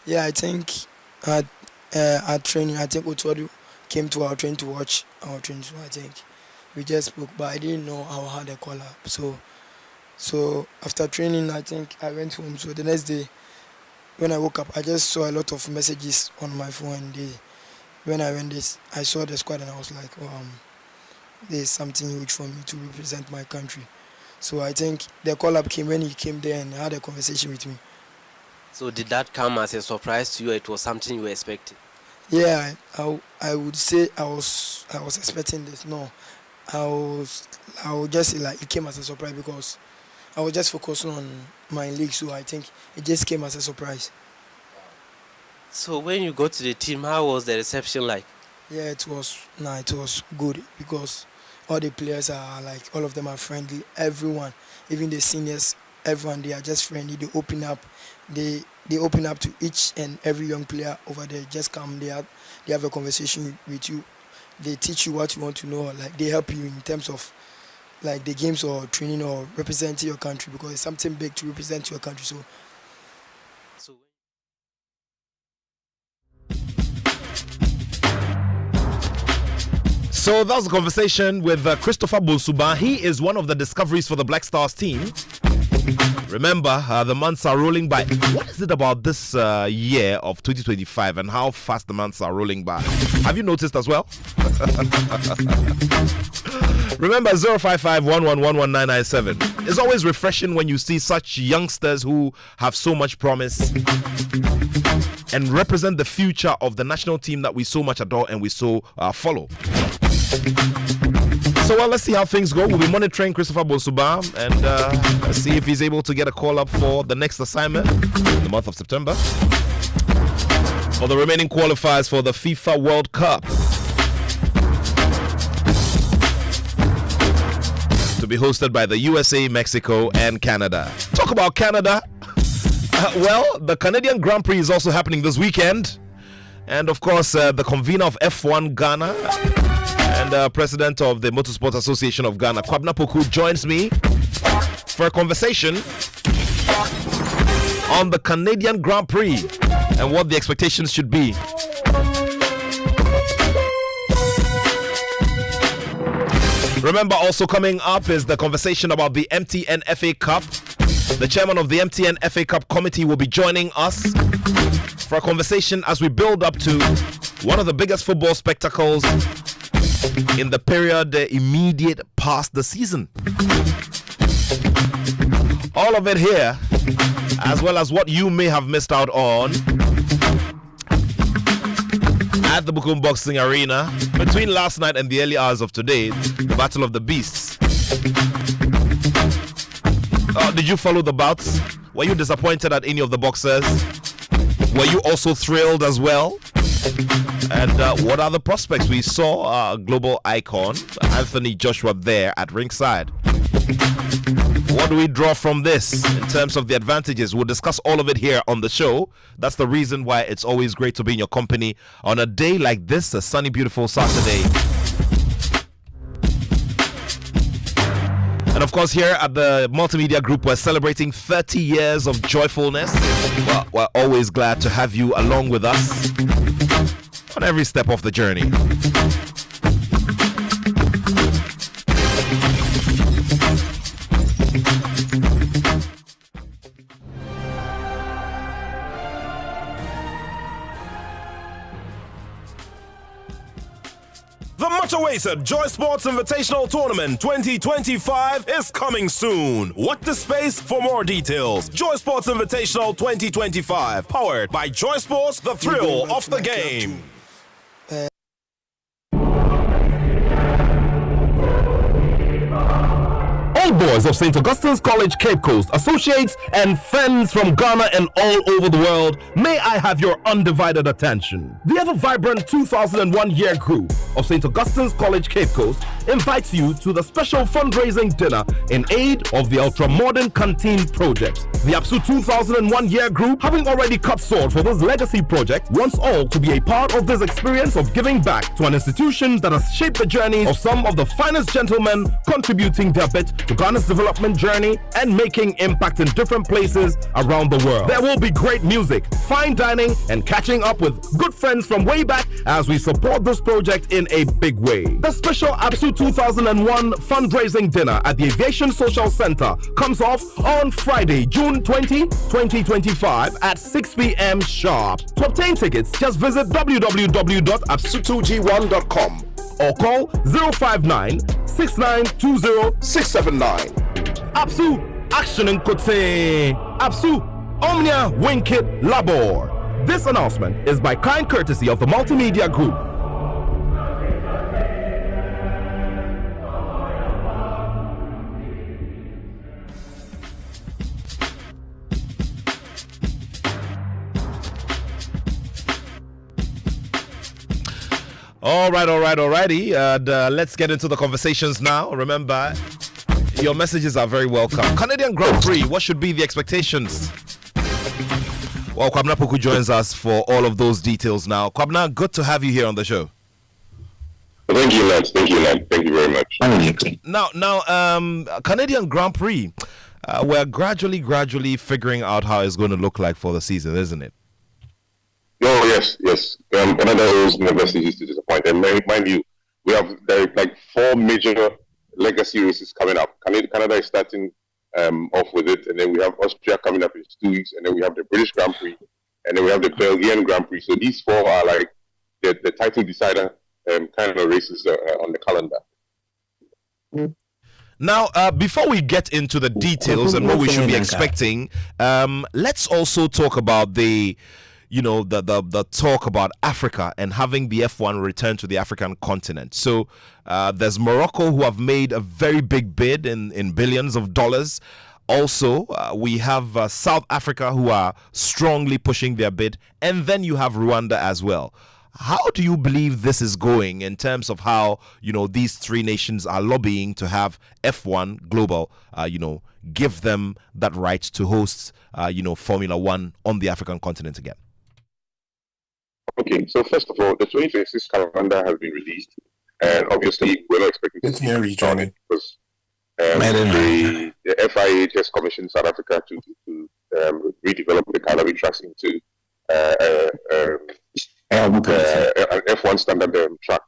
Yeah, I think at training, I think Otodu came to our training to watch our training. So I think we just spoke, but I didn't know I had a call up. So after training, I think I went home. So the next day, when I woke up, I just saw a lot of messages on my phone. When I went this, I saw the squad and I was like, oh, there's something huge for me to represent my country. So I think the call up came when he came there and had a conversation with me. So did that come as a surprise to you? It was something you were expecting? Yeah, I would say I was expecting this. No, I would just say like it came as a surprise because I was just focusing on my league. So I think it just came as a surprise. So when you got to the team, how was the reception like? Yeah, it was good because all the players are like, all of them are friendly. Everyone, even the seniors, everyone, they are just friendly. They open up. They open up to each and every young player over there. Just come, they have a conversation with you. They teach you what you want to know. Like they help you in terms of like the games or training or representing your country because it's something big to represent your country. So that was a conversation with Christopher Bonsuba. He is one of the discoveries for the Black Stars team. Remember, the months are rolling by. What is it about this year of 2025 and how fast the months are rolling by? Have you noticed as well? Remember, 055-1111-997. It's always refreshing when you see such youngsters who have so much promise and represent the future of the national team that we so much adore and we so follow. So, well, let's see how things go. We'll be monitoring Christopher Bonsuba and let's see if he's able to get a call up for the next assignment in the month of September for the remaining qualifiers for the FIFA World Cup to be hosted by the USA, Mexico, and Canada. Talk about Canada. Well, the Canadian Grand Prix is also happening this weekend. And, of course, the convener of F1 Ghana and president of the Motorsport Association of Ghana, Kwabena Poku, joins me for a conversation on the Canadian Grand Prix and what the expectations should be. Remember, also coming up is the conversation about the MTN FA Cup. The chairman of the MTN FA Cup committee will be joining us for a conversation as we build up to one of the biggest football spectacles in the period immediate past the season. All of it here, as well as what you may have missed out on at the Bukum Boxing Arena between last night and the early hours of today, the Battle of the Beasts. Did you follow the bouts? Were you disappointed at any of the boxers? Were you also thrilled as well? And what are the prospects? We saw a global icon, Anthony Joshua, there at ringside. What do we draw from this in terms of the advantages? We'll discuss all of it here on the show. That's the reason why it's always great to be in your company on a day like this, a sunny, beautiful Saturday. And of course, here at the Multimedia Group, we're celebrating 30 years of joyfulness. Well, we're always glad to have you along with us on every step of the journey. The much-awaited Joy Sports Invitational Tournament 2025 is coming soon. Watch the space for more details. Joy Sports Invitational 2025, powered by Joy Sports, the thrill of the game. Old boys of St. Augustine's College, Cape Coast, associates and friends from Ghana and all over the world, may I have your undivided attention. The ever vibrant 2001 year group of St. Augustine's College, Cape Coast invites you to the special fundraising dinner in aid of the ultra-modern canteen project. The APSU 2001 year group, having already cut sword for this legacy project, wants all to be a part of this experience of giving back to an institution that has shaped the journey of some of the finest gentlemen, contributing their bit to Ghana's development journey and making impact in different places around the world. There will be great music, fine dining, and catching up with good friends from way back as we support this project in a big way. The special APSU 2001 fundraising dinner at the Aviation Social Center comes off on Friday, June 20, 2025 at 6 p.m. sharp. To obtain tickets, just visit www.apsu2g1.com or call 059 6920 679. APSU Action in Kote. APSU Omnia Winkit Labor. This announcement is by kind courtesy of the Multimedia Group. Alrighty. And let's get into the conversations now. Remember, your messages are very welcome. Canadian Grand Prix, what should be the expectations? Well, Kwabna Poku joins us for all of those details now. Kwabna, good to have you here on the show. Thank you, Lance. Thank you very much. Now, Canadian Grand Prix, we're gradually figuring out how it's going to look like for the season, isn't it? Oh, yes. Canada owes never ceases to disappoint. And mind you, we have like 4 major legacy races coming up. Canada is starting off with it, and then we have Austria coming up in 2 weeks, and then we have the British Grand Prix, and then we have the Belgian Grand Prix. So these 4 are like the title decider kind of races on the calendar. Now, before we get into the details and what we should be expecting, let's also talk about the talk about Africa and having the F1 return to the African continent. So there's Morocco, who have made a very big bid in billions of dollars. Also, we have South Africa, who are strongly pushing their bid. And then you have Rwanda as well. How do you believe this is going in terms of how, these 3 nations are lobbying to have F1 Global, give them that right to host, Formula One on the African continent again? Okay, so first of all, the 2026 calendar has been released, and obviously we're not expecting to see it because the FIA just commissioned South Africa to redevelop the Calgary tracks into an F1 standard track.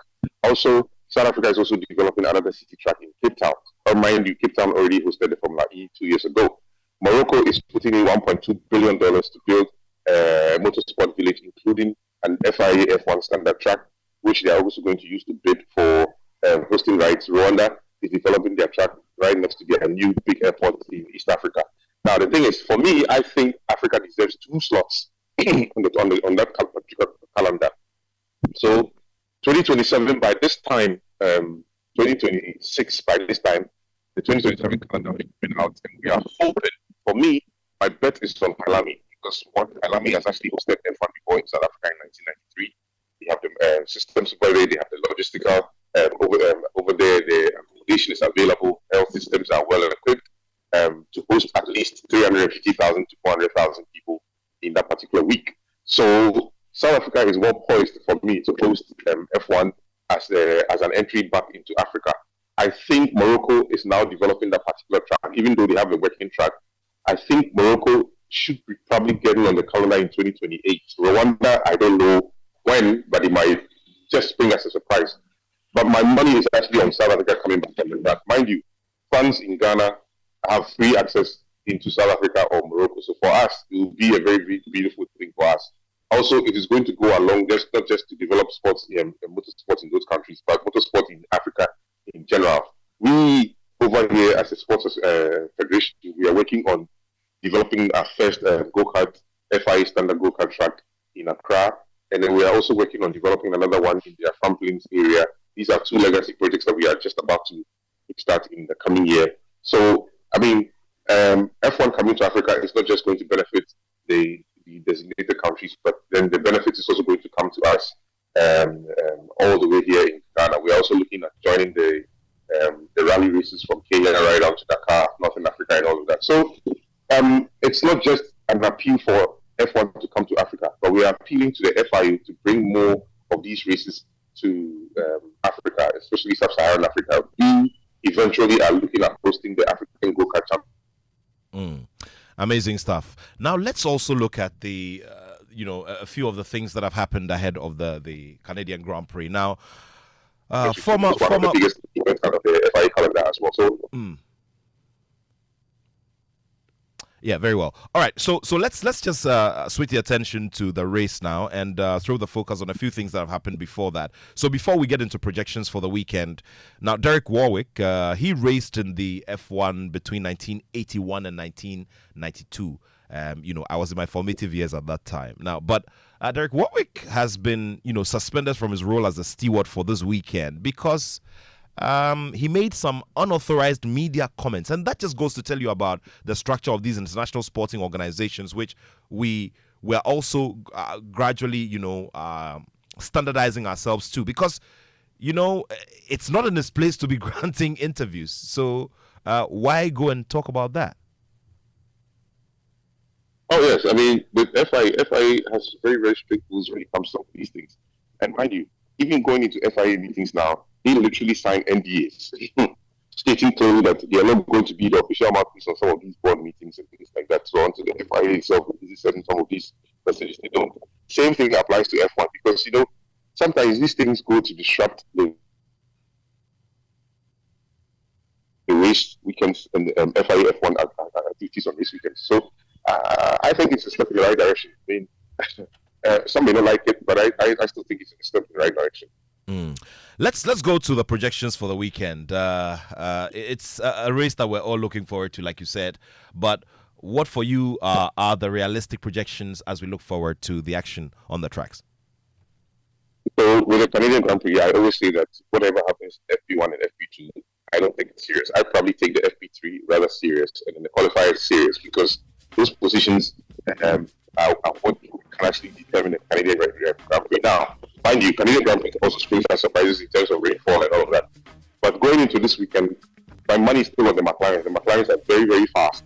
Also, South Africa is also developing another city track in Cape Town. Mind you, Cape Town already hosted the Formula E 2 years ago. Morocco is putting in $1.2 billion to build a motorsport village, including an FIA F1 standard track, which they are also going to use to bid for hosting rights. Rwanda is developing their track right next to their new big airport in East Africa. Now, the thing is, for me, I think Africa deserves 2 slots on that particular calendar. So, 2027 by this time, 2026 by this time, the 2027 calendar has been out, and we are hoping. For me, my bet is on Palami, because Palami has actually hosted F1 before in South Africa in 1993. They have the systems over there, they have the logistical over there, the accommodation is available, health systems are well equipped to host at least 350,000 to 400,000 people in that particular week. So South Africa is well poised for me to host F1 as an entry back into Africa. I think Morocco is now developing that particular track, even though they have a working track. I think Morocco should be probably getting on the calendar in 2028. Rwanda, I don't know when, but it might just spring as a surprise. But my money is actually on South Africa coming back from that. Mind you, fans in Ghana have free access into South Africa or Morocco. So for us, it will be a very, very beautiful thing for us. Also, it is going to go along not just to develop sports motorsports in those countries, but motorsport in Africa in general. We over here as a sports federation, we are working on developing our first go-kart, FIA standard go-kart track in Accra. And then we are also working on developing another one in the Afram Plains area. These are 2 legacy projects that we are just about to start in the coming year. So, I mean, F1 coming to Africa is not just going to benefit the designated countries, but then the benefit is also going to come to us all the way here in Ghana. We are also looking at joining the the rally races from Kenya right down to Dakar, Northern Africa, and all of that. So it's not just an appeal for F1 to come to Africa, but we are appealing to the FIU to bring more of these races to Africa, especially Sub-Saharan Africa. We eventually are looking at hosting the African Go-Kart Championship. Amazing stuff. Now let's also look at the, a few of the things that have happened ahead of the Canadian Grand Prix. Now, former the biggest event out of the FIA calendar as well. So. Yeah, very well. All right, so let's just switch the attention to the race now and throw the focus on a few things that have happened before that. So before we get into projections for the weekend, now Derek Warwick, he raced in the F1 between 1981 and 1992. I was in my formative years at that time. Now, but Derek Warwick has been, suspended from his role as a steward for this weekend because he made some unauthorized media comments, and that just goes to tell you about the structure of these international sporting organizations, which we're also gradually, standardizing ourselves to, because, it's not in his place to be granting interviews. So why go and talk about that? Oh, yes. I mean, with FIA has very, very strict rules when it comes to these things. And mind you, even going into FIA meetings now, he literally signed NDAs, stating clearly that they are not going to be the official mouthpiece on some of these board meetings and things like that. So until the FIA itself is setting some of these messages, they don't. Same thing applies to F1 because, sometimes these things go to disrupt the race weekends and FIA F1 activities on race weekends. So I think it's a step in the right direction. I mean, some may not like it, but I still think it's a step in the right direction. Let's go to the projections for the weekend. It's a race that we're all looking forward to, like you said. But what for you are the realistic projections as we look forward to the action on the tracks? So with the Canadian Grand Prix, I always say that whatever happens FP1 and FP2, I don't think it's serious. I'd probably take the FP3 rather serious and then the qualifiers serious because those positions are what can actually determine the Canadian Grand Prix. Now, mind you, Canadian Grand Prix also brings us surprises in terms of rainfall and all of that. But going into this weekend, my money is still on the McLaren. The McLarens are very, very fast.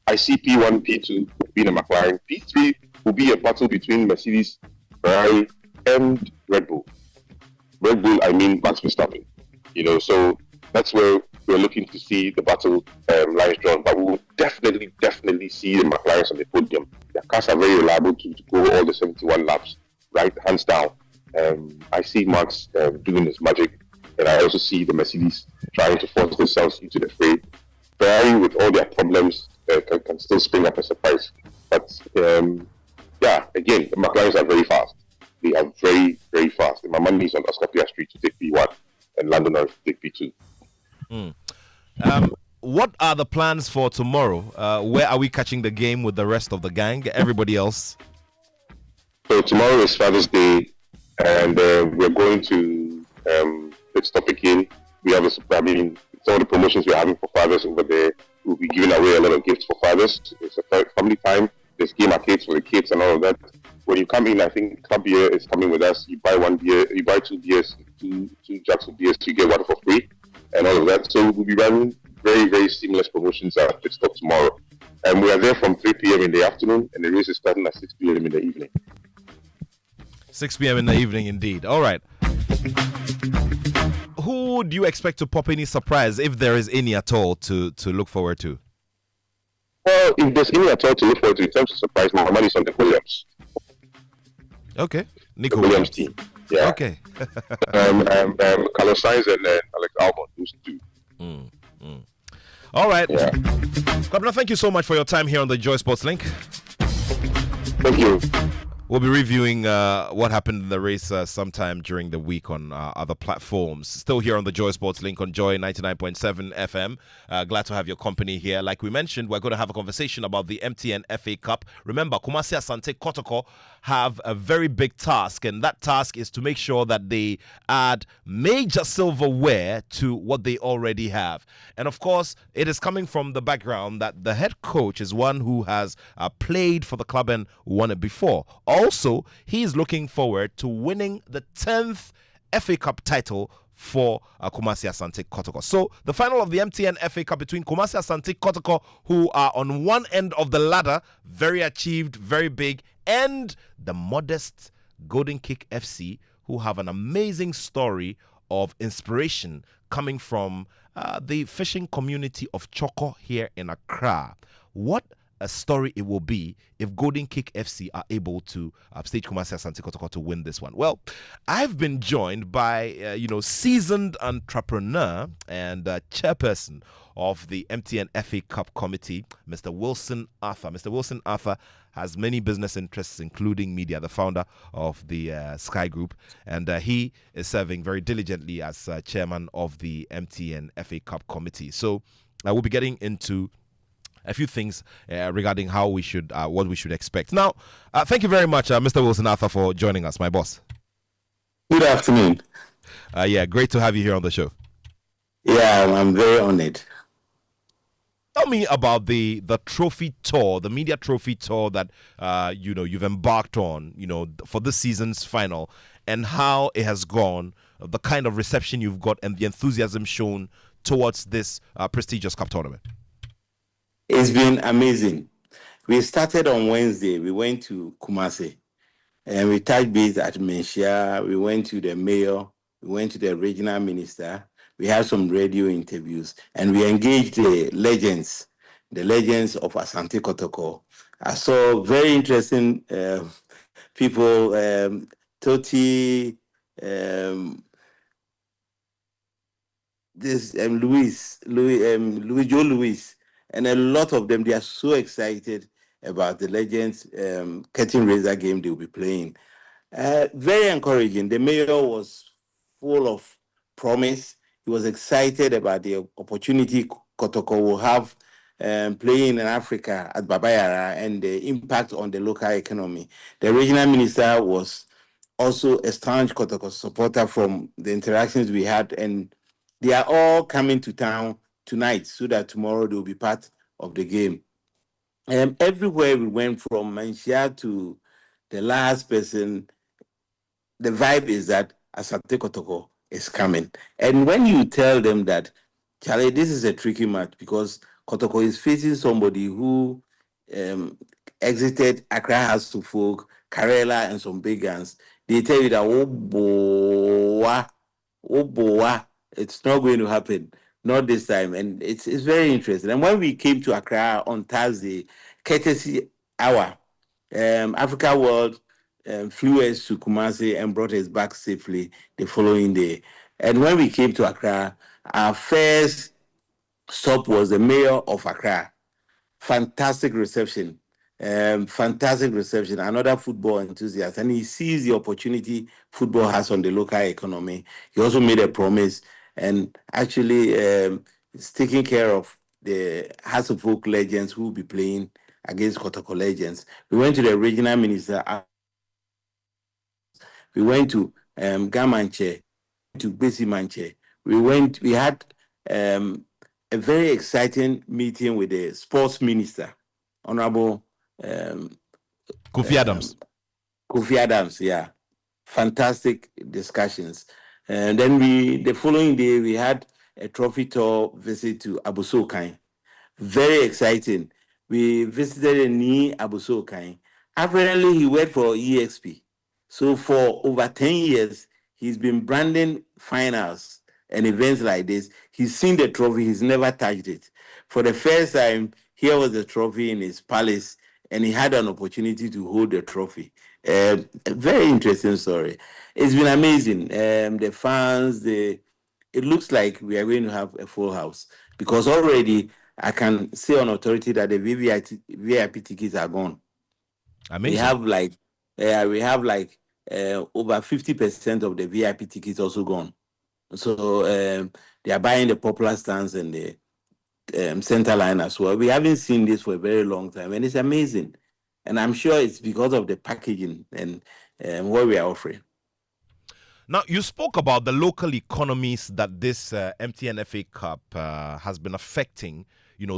I see P1, P2 being a McLaren. P3 will be a battle between Mercedes, Ferrari, and Red Bull. Red Bull, I mean Max Verstappen. So that's where we're looking to see the battle lines drawn. But we will definitely see the McLarens on the podium. Their cars are very reliable to go all the 71 laps, right, hands down. I see Max doing his magic, and I also see the Mercedes trying to force themselves into the fray. Ferrari, with all their problems, can still spring up a surprise. But again, the McLarens are very fast. They are very, very fast. And my money is on Oscar Piastri to take P1 and Lando Norris to take P2. What are the plans for tomorrow? Where are we catching the game with the rest of the gang, everybody else? So tomorrow is Father's Day, and we're going to pit stop again. We have some of the promotions we're having for fathers over there. We'll be giving away a lot of gifts for fathers. It's a family time. There's game arcades for the kids and all of that. When you come in, I think Club Beer is coming with us. You buy one beer, you buy two beers, two jugs of beers, you get one for free, and all of that. So we'll be running very, very seamless promotions at pit stop tomorrow. And we are there from 3 p.m. in the afternoon, and the race is starting at 6 p.m. in the evening. 6 p.m. in the evening, indeed. All right. Who do you expect to pop any surprise, if there is any at all, to look forward to? Well, if there's any at all to look forward to in terms of surprise, my money is on the Williams. Okay. Nico the Williams team. Yeah. Okay. Carlos Sainz and Alex Albon, those two. All right. Yeah. Governor, thank you so much for your time here on the Joy Sports Link. Thank you. We'll be reviewing what happened in the race sometime during the week on other platforms. Still here on the Joy Sports Link on Joy 99.7 FM. Glad to have your company here. Like we mentioned, we're going to have a conversation about the MTN FA Cup. Remember, Kumasi Asante Kotoko have a very big task, and that task is to make sure that they add major silverware to what they already have. And of course, it is coming from the background that the head coach is one who has played for the club and won it before. Also, he is looking forward to winning the 10th FA Cup title for Kumasi Asante Kotoko. So the final of the MTN FA Cup between Kumasi Asante Kotoko, who are on one end of the ladder, very achieved, very big, and the modest Golden Kick FC, who have an amazing story of inspiration coming from the fishing community of Choco here in Accra. What a story it will be if Golden Kick FC are able to upstage Kumasi Asante Kotoko to win this one. Well, I've been joined by seasoned entrepreneur and chairperson of the MTN FA Cup committee, Mr. Wilson Arthur. Mr. Wilson Arthur has many business interests, including media, the founder of the Sky Group, and he is serving very diligently as chairman of the MTN FA Cup committee. So we'll be getting into a few things regarding how we should, what we should expect. Now, thank you very much, Mr. Wilson Arthur, for joining us, my boss. Good afternoon. Yeah, great to have you here on the show. Yeah, I'm very honored. Tell me about the trophy tour, the media trophy tour that you've embarked on, for this season's final, and how it has gone, the kind of reception you've got, and the enthusiasm shown towards this prestigious cup tournament. It's been amazing. We started on Wednesday. We went to Kumasi and we touched base at Menchia. We went to the mayor. We went to the regional minister. We had some radio interviews and we engaged the legends of Asante Kotoko. I saw very interesting people, Toti, Louis, and a lot of them, they are so excited about the Legends curtain raiser game they will be playing. Very encouraging. The mayor was full of promise. He was excited about the opportunity Kotoko will have playing in Africa at Babayara and the impact on the local economy. The regional minister was also a staunch Kotoko supporter from the interactions we had, and they are all coming to town tonight so that tomorrow they will be part of the game. Everywhere we went from Manchia to the last person, the vibe is that Asante Kotoko is coming. And when you tell them that, Charlie, this is a tricky match because Kotoko is facing somebody who exited Accra House to Folk, Karela, and some big guns, they tell you that, oh boy, it's not going to happen. Not this time. And it's very interesting. And when we came to Accra on Thursday, courtesy hour, Africa World flew us to Kumasi and brought us back safely the following day. And when we came to Accra, our first stop was the mayor of Accra. Fantastic reception. Another football enthusiast. And he sees the opportunity football has on the local economy. He also made a promise and actually is taking care of the House of Folk legends who will be playing against Kotoko legends. We went to the regional minister. We went to Gamanche, to Besi Manche. We had a very exciting meeting with the sports minister, Honorable Kofi Adams. Kofi Adams, yeah. Fantastic discussions. And then the following day, we had a trophy tour visit to Abusokai. Very exciting. We visited Ni Abusokai. Apparently, he worked for EXP. So for over 10 years, he's been branding finals and events like this. He's seen the trophy. He's never touched it. For the first time, here was the trophy in his palace, and he had an opportunity to hold the trophy. A very interesting story. It's been amazing. The fans, it looks like we are going to have a full house because already I can say on authority that the VIP tickets are gone. Amazing. We have like over 50% of the VIP tickets also gone. So they are buying the popular stands and the center line as well. We haven't seen this for a very long time, and it's amazing. And I'm sure it's because of the packaging and what we are offering. Now, you spoke about the local economies that this MTN FA Cup has been affecting,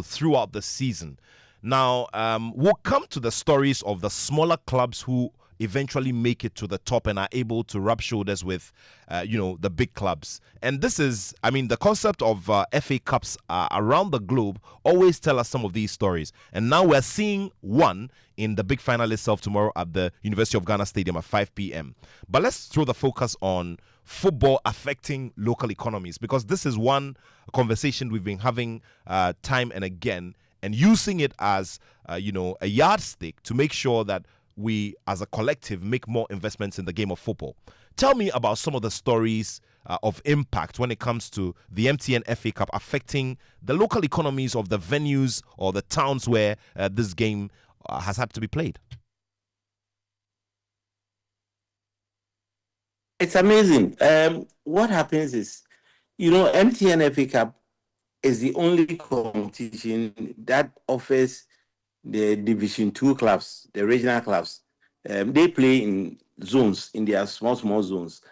throughout the season. Now, we'll come to the stories of the smaller clubs who eventually make it to the top and are able to rub shoulders with, the big clubs. And this is, the concept of FA Cups around the globe always tell us some of these stories. And now we're seeing one in the big final itself tomorrow at the University of Ghana Stadium at 5 p.m. But let's throw the focus on football affecting local economies, because this is one conversation we've been having time and again, and using it as a yardstick to make sure that we as a collective make more investments in the game of football. Tell me about some of the stories of impact when it comes to the MTN FA Cup affecting the local economies of the venues or the towns where this game has had to be played. It's amazing. What happens is, MTN FA Cup is the only competition that offers the Division 2 clubs, the regional clubs. They play in zones, in their small zones.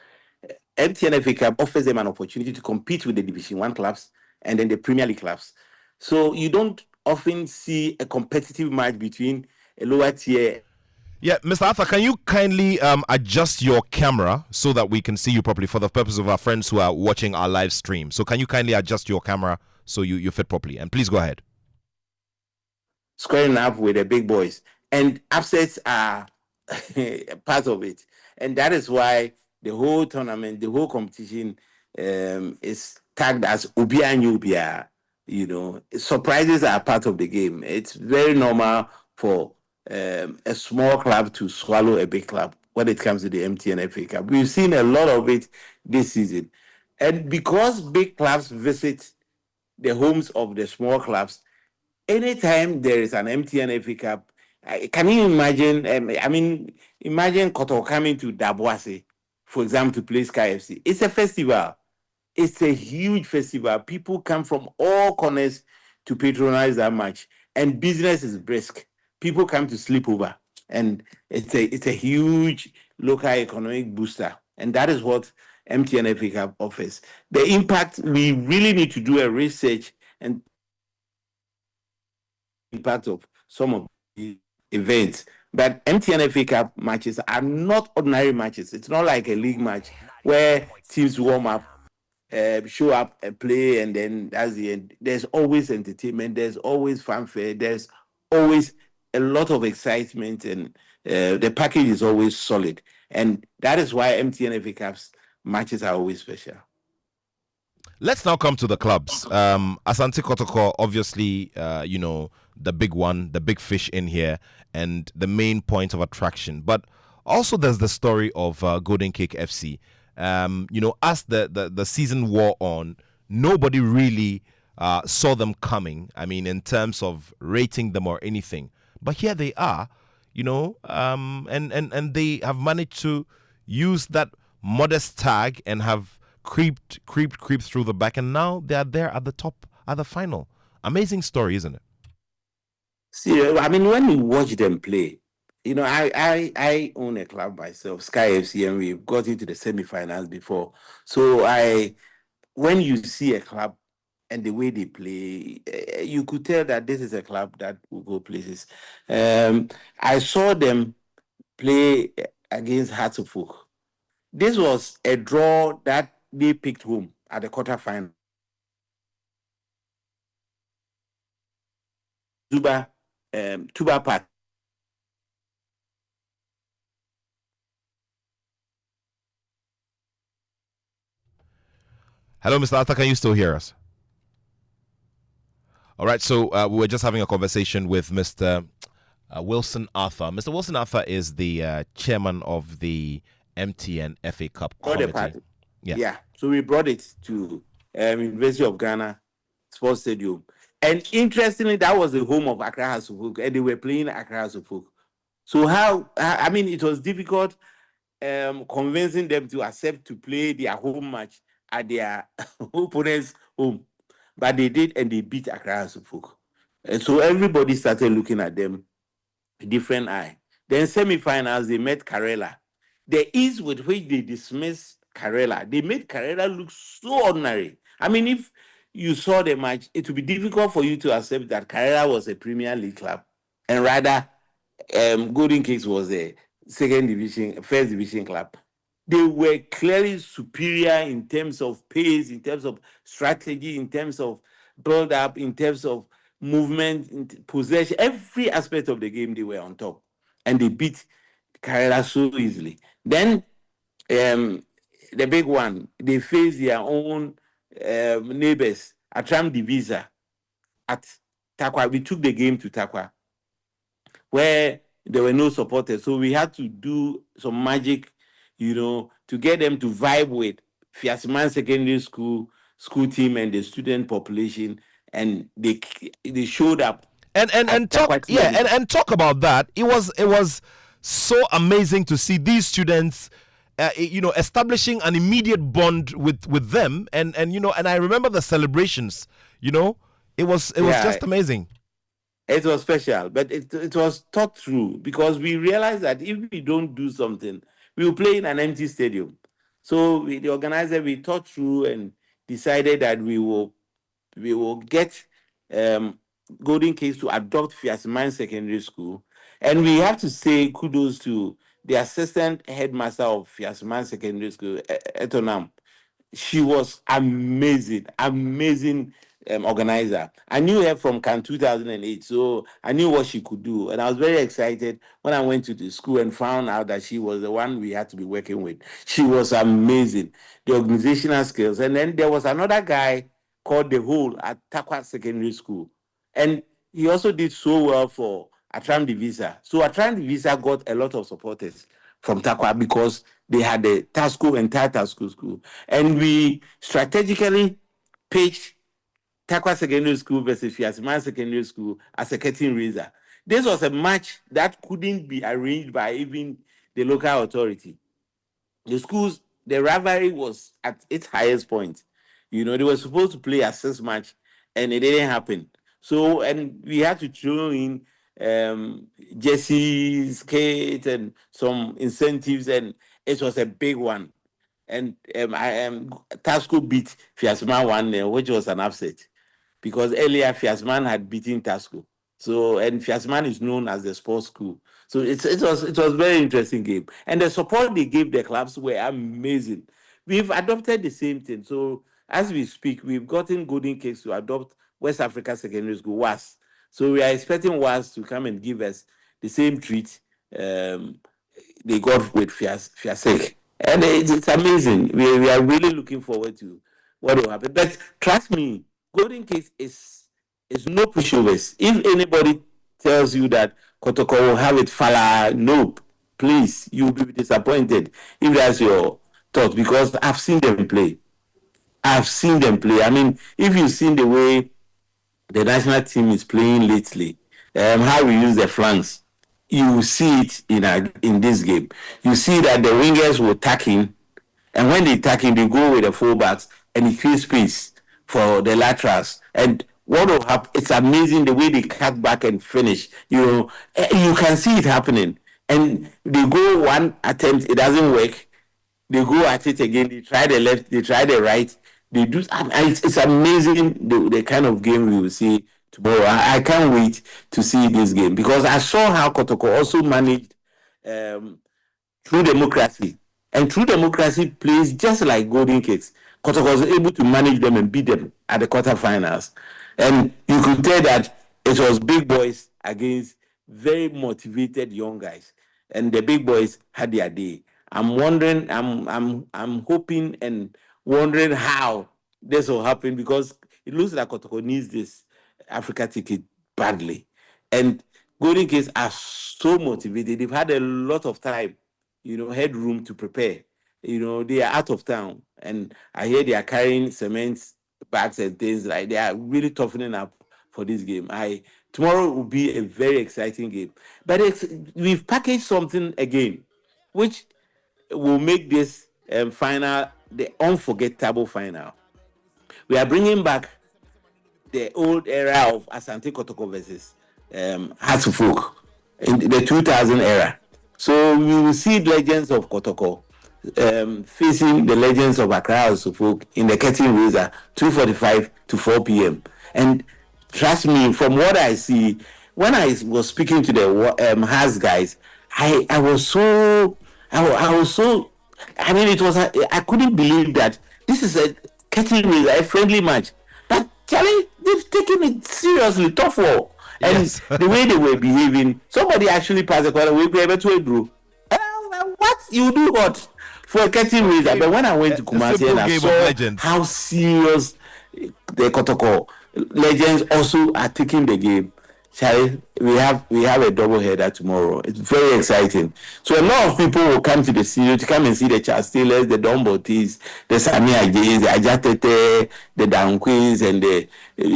MTN FA Cup offers them an opportunity to compete with the Division 1 clubs and then the Premier League clubs. So you don't often see a competitive match between a lower tier. Yeah, Mr. Arthur, can you kindly adjust your camera so that we can see you properly for the purpose of our friends who are watching our live stream? So can you kindly adjust your camera so you fit properly? And please go ahead. Squaring up with the big boys. And upsets are part of it. And that is why the whole tournament, the whole competition is tagged as Ubia and Ubia. Surprises are part of the game. It's very normal for a small club to swallow a big club when it comes to the MTN FA Cup. We've seen a lot of it this season. And because big clubs visit the homes of the small clubs, anytime there is an MTN FA Cup, can you imagine? Imagine Koto coming to Daboase, for example, to play Sky FC. It's a festival. It's a huge festival. People come from all corners to patronize that match, and business is brisk. People come to sleep over, and it's a huge local economic booster, and that is what MTN FA Cup offers. The impact, we really need to do a research and impact of some of the events. But MTN FA Cup matches are not ordinary matches. It's not like a league match where teams warm up, show up and play, and then that's the end. There's always entertainment. There's always fanfare. There's always a lot of excitement, and the package is always solid. And that is why MTN FA Cups matches are always special. Let's now come to the clubs. Asante Kotoko, obviously, the big one, the big fish in here, and the main point of attraction. But also there's the story of Golden Cake FC. As the season wore on, nobody really saw them coming. In terms of rating them or anything. But here they are, and they have managed to use that modest tag and have creeped through the back, and now they are there at the top, at the final. Amazing story, isn't it? See, when you watch them play, I own a club myself, Sky FC, and we've got into the semi-finals before. So when you see a club and the way they play, you could tell that this is a club that will go places. I saw them play against Hearts of Oak. This was a draw that they picked home at the quarterfinal. Tuba Park. Hello, Mr. Arthur, can you still hear us? All right, so we were just having a conversation with Mr. Wilson Arthur. Mr. Wilson Arthur is the chairman of the MTN FA Cup committee. Yeah, so we brought it to University of Ghana Sports Stadium. And interestingly, that was the home of Accra House of Oak, and they were playing Accra House of Oak. So it was difficult convincing them to accept to play their home match at their opponent's home. But they did, and they beat Accra House of Oak. And so everybody started looking at them a different eye. Then semi-finals, they met Karela. The ease with which they dismissed Karela, they made Karela look so ordinary. If you saw the match, it would be difficult for you to accept that Karela was a Premier League club, and rather Golden Cakes was a first division club. They were clearly superior in terms of pace, in terms of strategy, in terms of build up, in terms of movement, possession, every aspect of the game they were on top, and they beat Carrera so easily. Then um, the big one, they faced their own neighbors, Atram Divisa at Takwa. We took the game to Takwa, where there were no supporters. So we had to do some magic, to get them to vibe with Fiasman Secondary school team and the student population, and they showed up And at talk, Takwa yeah, Theatre. and talk about that. It was so amazing to see these students establishing an immediate bond with them, and I remember the celebrations. It was Yeah, just amazing. it was special, but it was thought through, because we realized that if we don't do something, we will play in an empty stadium. So the organizer, we thought through and decided that we will get um, Golden Case to adopt Fiasman Secondary School. And we have to say kudos to the assistant headmaster of Fiasman Secondary School, Etonam. She was amazing, amazing organizer. I knew her from Can 2008, so I knew what she could do. And I was very excited when I went to the school and found out that she was the one we had to be working with. She was amazing, the organizational skills. And then there was another guy called The Hole at Takwa Secondary School. And he also did so well for Atram Divisa. So Atram Divisa got a lot of supporters from Takwa because they had the entire Tasco school. And we strategically pitched Takwa Secondary School versus Fiasman Secondary School as a curtain raiser. This was a match that couldn't be arranged by even the local authority. The rivalry was at its highest point. They were supposed to play a six match, and it didn't happen. So, and we had to throw in jerseys, kits, and some incentives, and it was a big one. And Tasco beat Fiasman 1-0, which was an upset, because earlier Fiasman had beaten Tasco. So, and Fiasman is known as the sports school. So it was very interesting game. And the support they gave the clubs were amazing. We've adopted the same thing. So as we speak, we've gotten Golden Cakes to adopt West Africa Secondary School, WAS. So we are expecting WAS to come and give us the same treat they got with Fiasek. And it's amazing. We are really looking forward to what will happen. But trust me, Golden Case is no pushovers. If anybody tells you that Kotoko will have it fala, nope. Please, you'll be disappointed if that's your thought, because I've seen them play. I've seen them play. I mean, if you've seen the way the national team is playing lately, how we use the flanks, you will see it in this game. You see that the wingers will tack in, and when they tack in, they go with the fullbacks and it creates space for the laterals. And what will happen? It's amazing the way they cut back and finish. You can see it happening. And they go one attempt, it doesn't work. They go at it again. They try the left, they try the right. They do. It's amazing the kind of game we will see tomorrow. I can't wait to see this game, because I saw how Kotoko also managed True Democracy. And True Democracy plays just like Golden Cakes. Kotoko was able to manage them and beat them at the quarterfinals. And you could tell that it was big boys against very motivated young guys. And the big boys had their day. I'm wondering, I'm hoping and wondering how this will happen, because it looks like Kotoko needs this Africa ticket badly. And Golden Case are so motivated. They've had a lot of time, headroom to prepare. They are out of town, and I hear they are carrying cement bags and things like they are really toughening up for this game. Tomorrow will be a very exciting game. But we've packaged something again, which will make this final the unforgettable final. We are bringing back the old era of Asante Kotoko versus Hatsufolk in the 2000 era. So we will see legends of Kotoko facing the legends of Accra Hatsufolk in the curtain raiser, 2:45 to 4 p.m. And trust me, from what I see, when I was speaking to the Has guys, I was so I was so I mean it was I couldn't believe that this is a curtain raiser, a friendly match. But Charlie, they've taken it seriously, tough war. And Yes. the way they were behaving, somebody actually passed the corner. We were able to draw. What you do what for a curtain raiser? But when I went to Kumasi and I saw how serious the Kotoko legends also are taking the game. Charlie, we have a double header tomorrow. It's very exciting. So a lot of people will come to the studio to come and see the Charles Taylors, the Dombotis, the Sami Ajays, the Ajatete, the Danquins, and the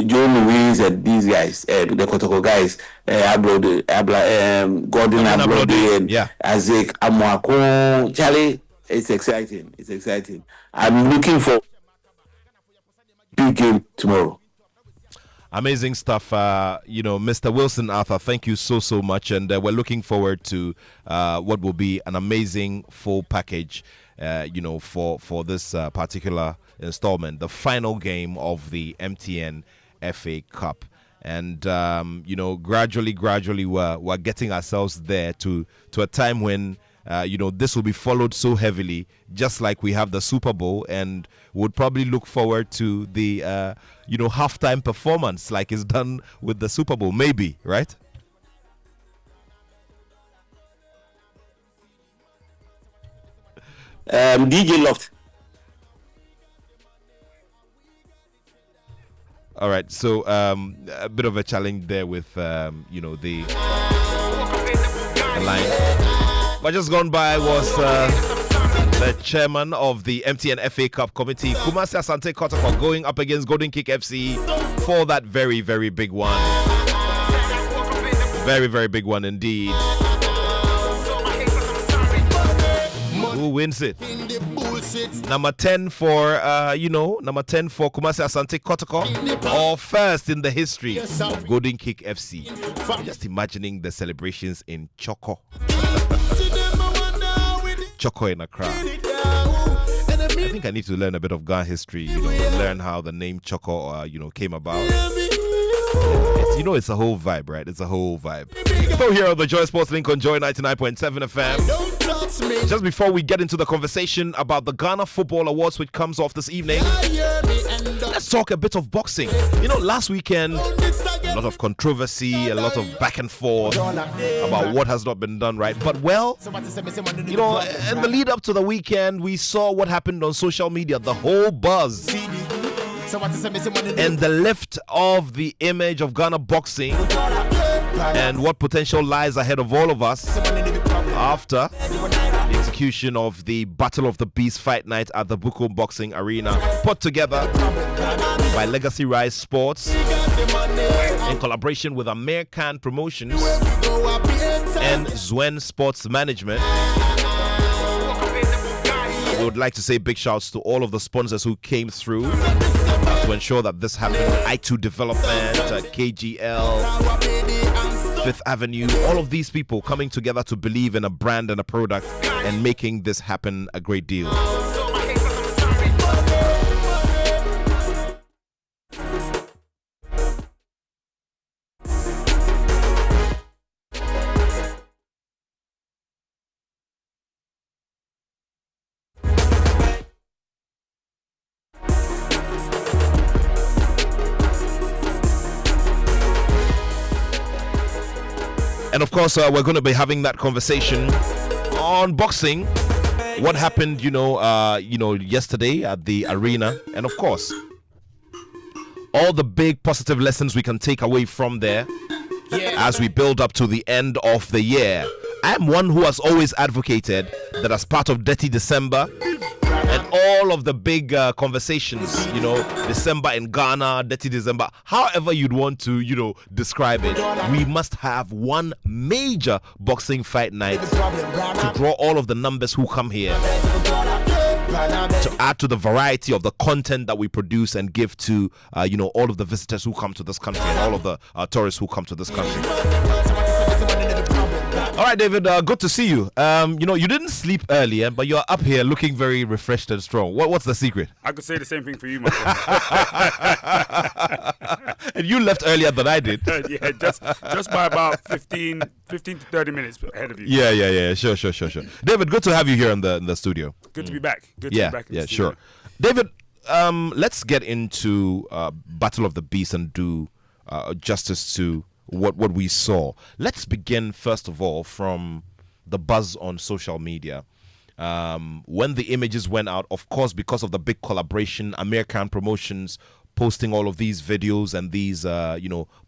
Joe Louise, and these guys, the Kotoko guys, Gordon Ablode, and Azek Amwako. Charlie, it's exciting. It's exciting. I'm looking for big game tomorrow. Amazing stuff, Mr. Wilson Arthur. Thank you so much, and we're looking forward to what will be an amazing full package, for this particular installment, the final game of the MTN FA Cup, and gradually we're getting ourselves there to a time when this will be followed so heavily, just like we have the Super Bowl, and would probably look forward to the halftime performance like it's done with the Super Bowl, maybe, right? DJ Loft. All right, so a bit of a challenge there with the line. What just gone by was the chairman of the MTN FA Cup committee, Kumasi Asante Kotoko, going up against Golden Kick FC for that very, very big one. Very, very big one indeed. Who wins it? Number 10 for Kumasi Asante Kotoko, or first in the history of Golden Kick FC. I'm just imagining the celebrations in Choco. Choco in Accra. I think I need to learn a bit of Ghana history, learn how the name Choco, came about. It's a whole vibe, right? It's a whole vibe. So here on the Joy Sports Link on Joy 99.7 FM. Just before we get into the conversation about the Ghana Football Awards, which comes off this evening, let's talk a bit of boxing. Last weekend, a lot of controversy, a lot of back and forth about what has not been done right. But in the lead up to the weekend, we saw what happened on social media, the whole buzz and the lift of the image of Ghana boxing and what potential lies ahead of all of us after the execution of the Battle of the Beast fight night at the Bukom Boxing Arena, put together by Legacy Rise Sports in collaboration with Amir Khan Promotions and Zwen Sports Management. We would like to say big shouts to all of the sponsors who came through to ensure that this happened. I2 Development, KGL, Fifth Avenue, all of these people coming together to believe in a brand and a product and making this happen a great deal. And of course, we're going to be having that conversation on boxing. What happened, yesterday at the arena, and of course, all the big positive lessons we can take away from there as we build up to the end of the year. I'm one who has always advocated that as part of Dirty December and all of the big conversations, December in Ghana, Dirty December, however you'd want to, describe it, we must have one major boxing fight night to draw all of the numbers who come here, to add to the variety of the content that we produce and give to, all of the visitors who come to this country and all of the tourists who come to this country. All right, David, good to see you. You didn't sleep earlier, but you're up here looking very refreshed and strong. What's the secret? I could say the same thing for you, my friend. And you left earlier than I did. Yeah, just by about 15 to 30 minutes ahead of you. Yeah. Sure. David, good to have you here in the studio. Good to be back. Good to Yeah, be back in yeah, the studio. sure. David, let's get into Battle of the Beast and do justice to what we saw. Let's begin first of all from the buzz on social media. When the images went out, of course, because of the big collaboration, American Promotions posting all of these videos and these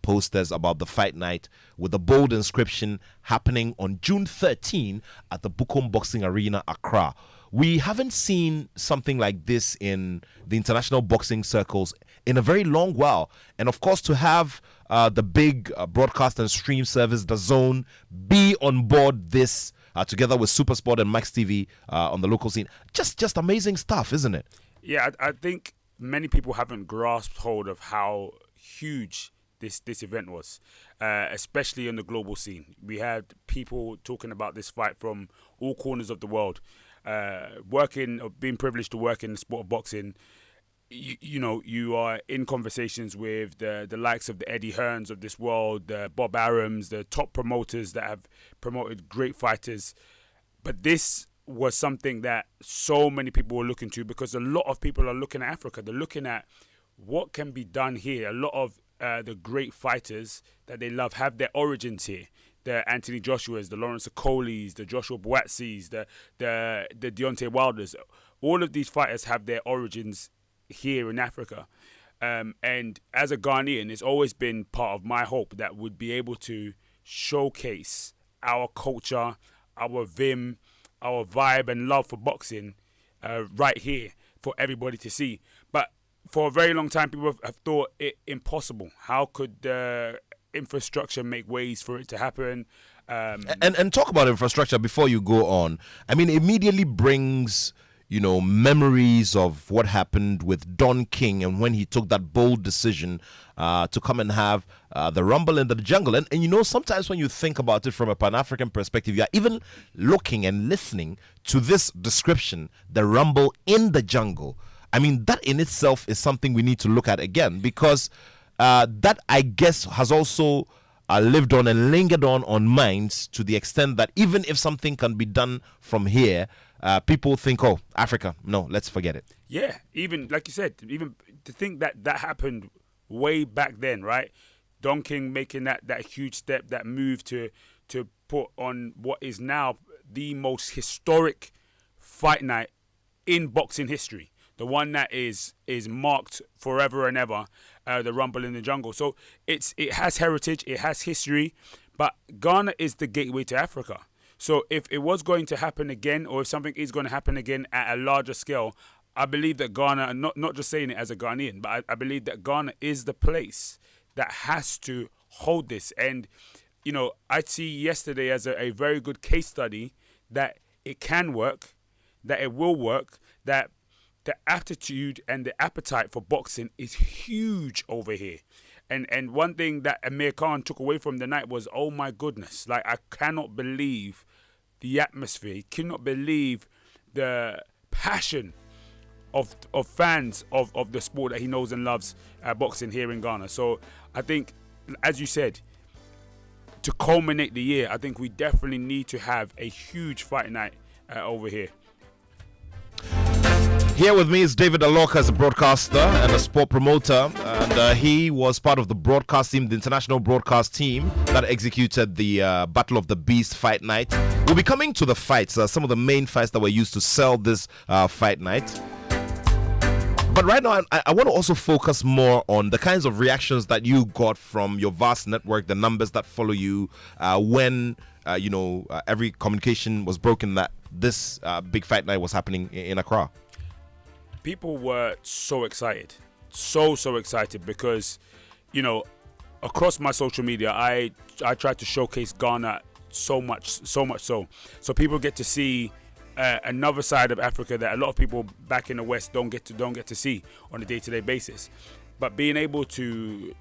posters about the fight night with the bold inscription happening on June 13 at the Bukom Boxing Arena, Accra. We haven't seen something like this in the international boxing circles in a very long while. And of course, to have the big broadcast and stream service, DAZN, be on board this together with SuperSport and Max TV on the local scene, just amazing stuff, isn't it? Yeah, I think many people haven't grasped hold of how huge this event was, especially on the global scene. We had people talking about this fight from all corners of the world. Being privileged to work in the sport of boxing, you are in conversations with the likes of the Eddie Hearns of this world, the Bob Arams, the top promoters that have promoted great fighters. But this was something that so many people were looking to, because a lot of people are looking at Africa. They're looking at what can be done here. A lot of the great fighters that they love have their origins here. The Anthony Joshuas, the Lawrence Okolis, the Joshua Boatzis, the Deontay Wilders. All of these fighters have their origins here in Africa. And as a Ghanaian, it's always been part of my hope that we'd be able to showcase our culture, our vim, our vibe and love for boxing right here for everybody to see. But for a very long time, people have thought it impossible. How could the infrastructure make ways for it to happen? And talk about infrastructure before you go on. I mean, it immediately brings memories of what happened with Don King and when he took that bold decision to come and have the Rumble in the Jungle. And sometimes when you think about it from a Pan-African perspective, you're even looking and listening to this description, the Rumble in the Jungle. I mean, that in itself is something we need to look at again, because that, I guess, has also lived on and lingered on minds to the extent that even if something can be done from here, people think, oh, Africa, no, let's forget it. Yeah, even like you said, even to think that happened way back then, right? Don King making that huge step, that move to put on what is now the most historic fight night in boxing history. The one that is marked forever and ever, the Rumble in the Jungle. So it has heritage, it has history, but Ghana is the gateway to Africa. So if it was going to happen again, or if something is going to happen again at a larger scale, I believe that Ghana, and not just saying it as a Ghanaian, but I believe that Ghana is the place that has to hold this. And, I see yesterday as a very good case study that it can work, that it will work, that the aptitude and the appetite for boxing is huge over here. And one thing that Amir Khan took away from the night was, oh my goodness, like I cannot believe the atmosphere, cannot believe the passion of fans of the sport that he knows and loves, boxing here in Ghana. So I think, as you said, to culminate the year, I think we definitely need to have a huge fight night over here. Here with me is David Aloka, as a broadcaster and a sport promoter, and he was part of the broadcast team, the international broadcast team that executed the Battle of the Beast fight night. We'll be coming to the fights, some of the main fights that were used to sell this fight night. But right now, I want to also focus more on the kinds of reactions that you got from your vast network, the numbers that follow you, when every communication was broken that this big fight night was happening in Accra. People were so excited, so excited, because, across my social media, I tried to showcase Ghana so much so people get to see another side of Africa that a lot of people back in the West don't get to see on a day-to-day basis. But being able to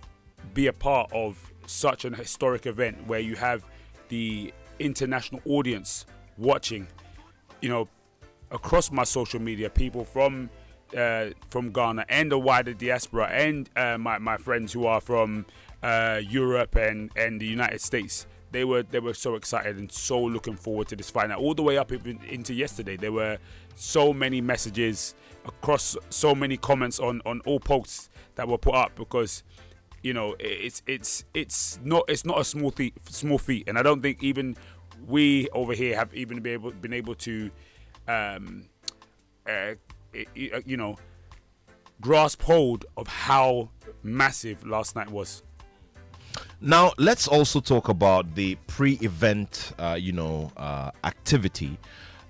be a part of such an historic event where you have the international audience watching, across my social media, people from from Ghana and the wider diaspora and my friends who are from Europe and the United States. They were so excited and so looking forward to this fight. Now, all the way up even into yesterday, there were so many messages across, so many comments on all posts that were put up because, you know, it's not a small feat, and I don't think even we over here have even been able to, you know, grasp hold of how massive last night was. Now, let's also talk about the pre-event, activity.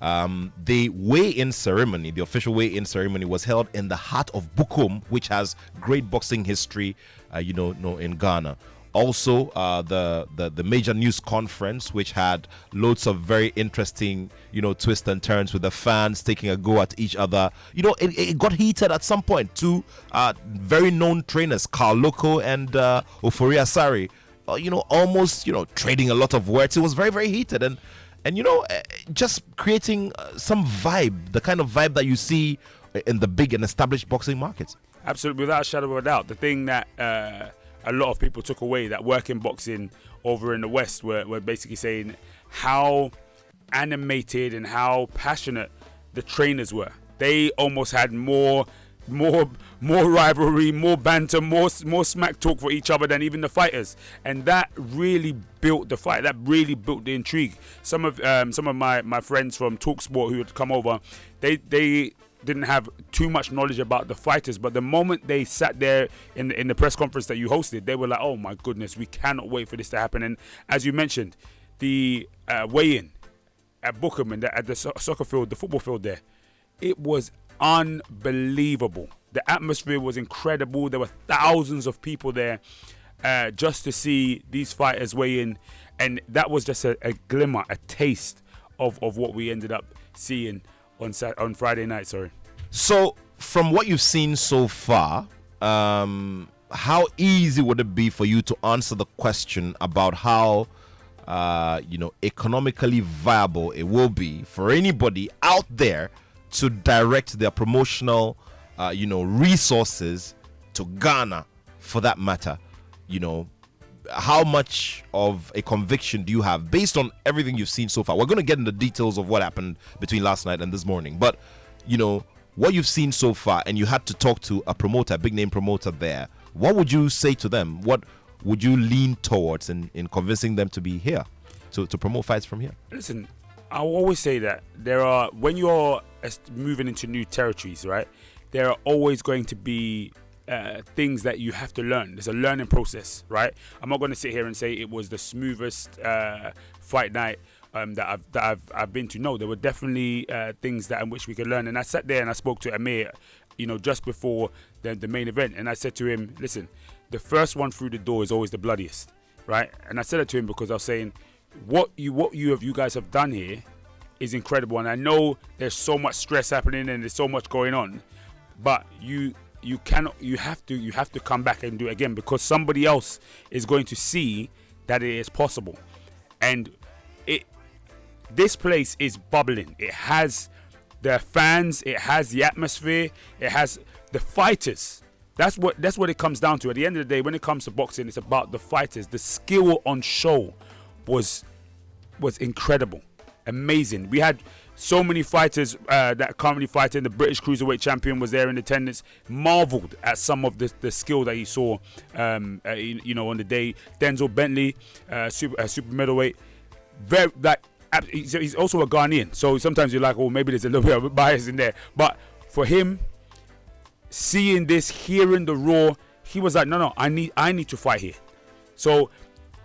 The weigh-in ceremony, the official weigh-in ceremony, was held in the heart of Bukom, which has great boxing history, in Ghana. Also, the major news conference, which had loads of very interesting, twists and turns with the fans taking a go at each other. It got heated at some point. Two very known trainers, Carl Loko and Ofori Asari, almost, trading a lot of words. It was very, very heated and just creating some vibe, the kind of vibe that you see in the big and established boxing markets. Absolutely, without a shadow of a doubt. The thing that a lot of people took away that work in boxing over in the West were basically saying how animated and how passionate the trainers were. They almost had more rivalry, more banter, more smack talk for each other than even the fighters, and that really built the fight. That really built the intrigue. Some of my friends from TalkSport who had come over, they didn't have too much knowledge about the fighters, but the moment they sat there in the press conference that you hosted, they were like, oh my goodness, we cannot wait for this to happen. And as you mentioned, the weigh-in at Bukom and at the soccer field, the football field there, it was unbelievable. The atmosphere was incredible. There were thousands of people there just to see these fighters weigh in, and that was just a glimmer, a taste of what we ended up seeing on Friday night. So, from what you've seen so far, how easy would it be for you to answer the question about how, economically viable it will be for anybody out there to direct their promotional, resources to Ghana, for that matter? How much of a conviction do you have based on everything you've seen so far? We're going to get into the details of what happened between last night and this morning, but what you've seen so far, and you had to talk to a promoter, a big name promoter there, what would you say to them? What would you lean towards in convincing them to be here to promote fights from here? Listen, I will always say that when you're moving into new territories, right, there are always going to be things that you have to learn. There's a learning process, right? I'm not going to sit here and say it was the smoothest fight night that I've been to. No, there were definitely things that in which we could learn. And I sat there and I spoke to Amir, just before the main event, and I said to him, listen, the first one through the door is always the bloodiest, right? And I said it to him because I was saying, what you guys have done here is incredible, and I know there's so much stress happening and there's so much going on, but you have to come back and do it again, because somebody else is going to see that it is possible. And this place is bubbling. It has the fans, it has the atmosphere, it has the fighters. That's what it comes down to. At the end of the day, when it comes to boxing, it's about the fighters. The skill on show was incredible, amazing. We had so many fighters that currently fighting. The British cruiserweight champion was there in attendance. Marveled at some of the skill that he saw, on the day. Denzel Bentley, super middleweight. He's also a Ghanaian, so sometimes you're like, oh, maybe there's a little bit of bias in there. But for him, seeing this, hearing the roar, he was like, no, I need to fight here. So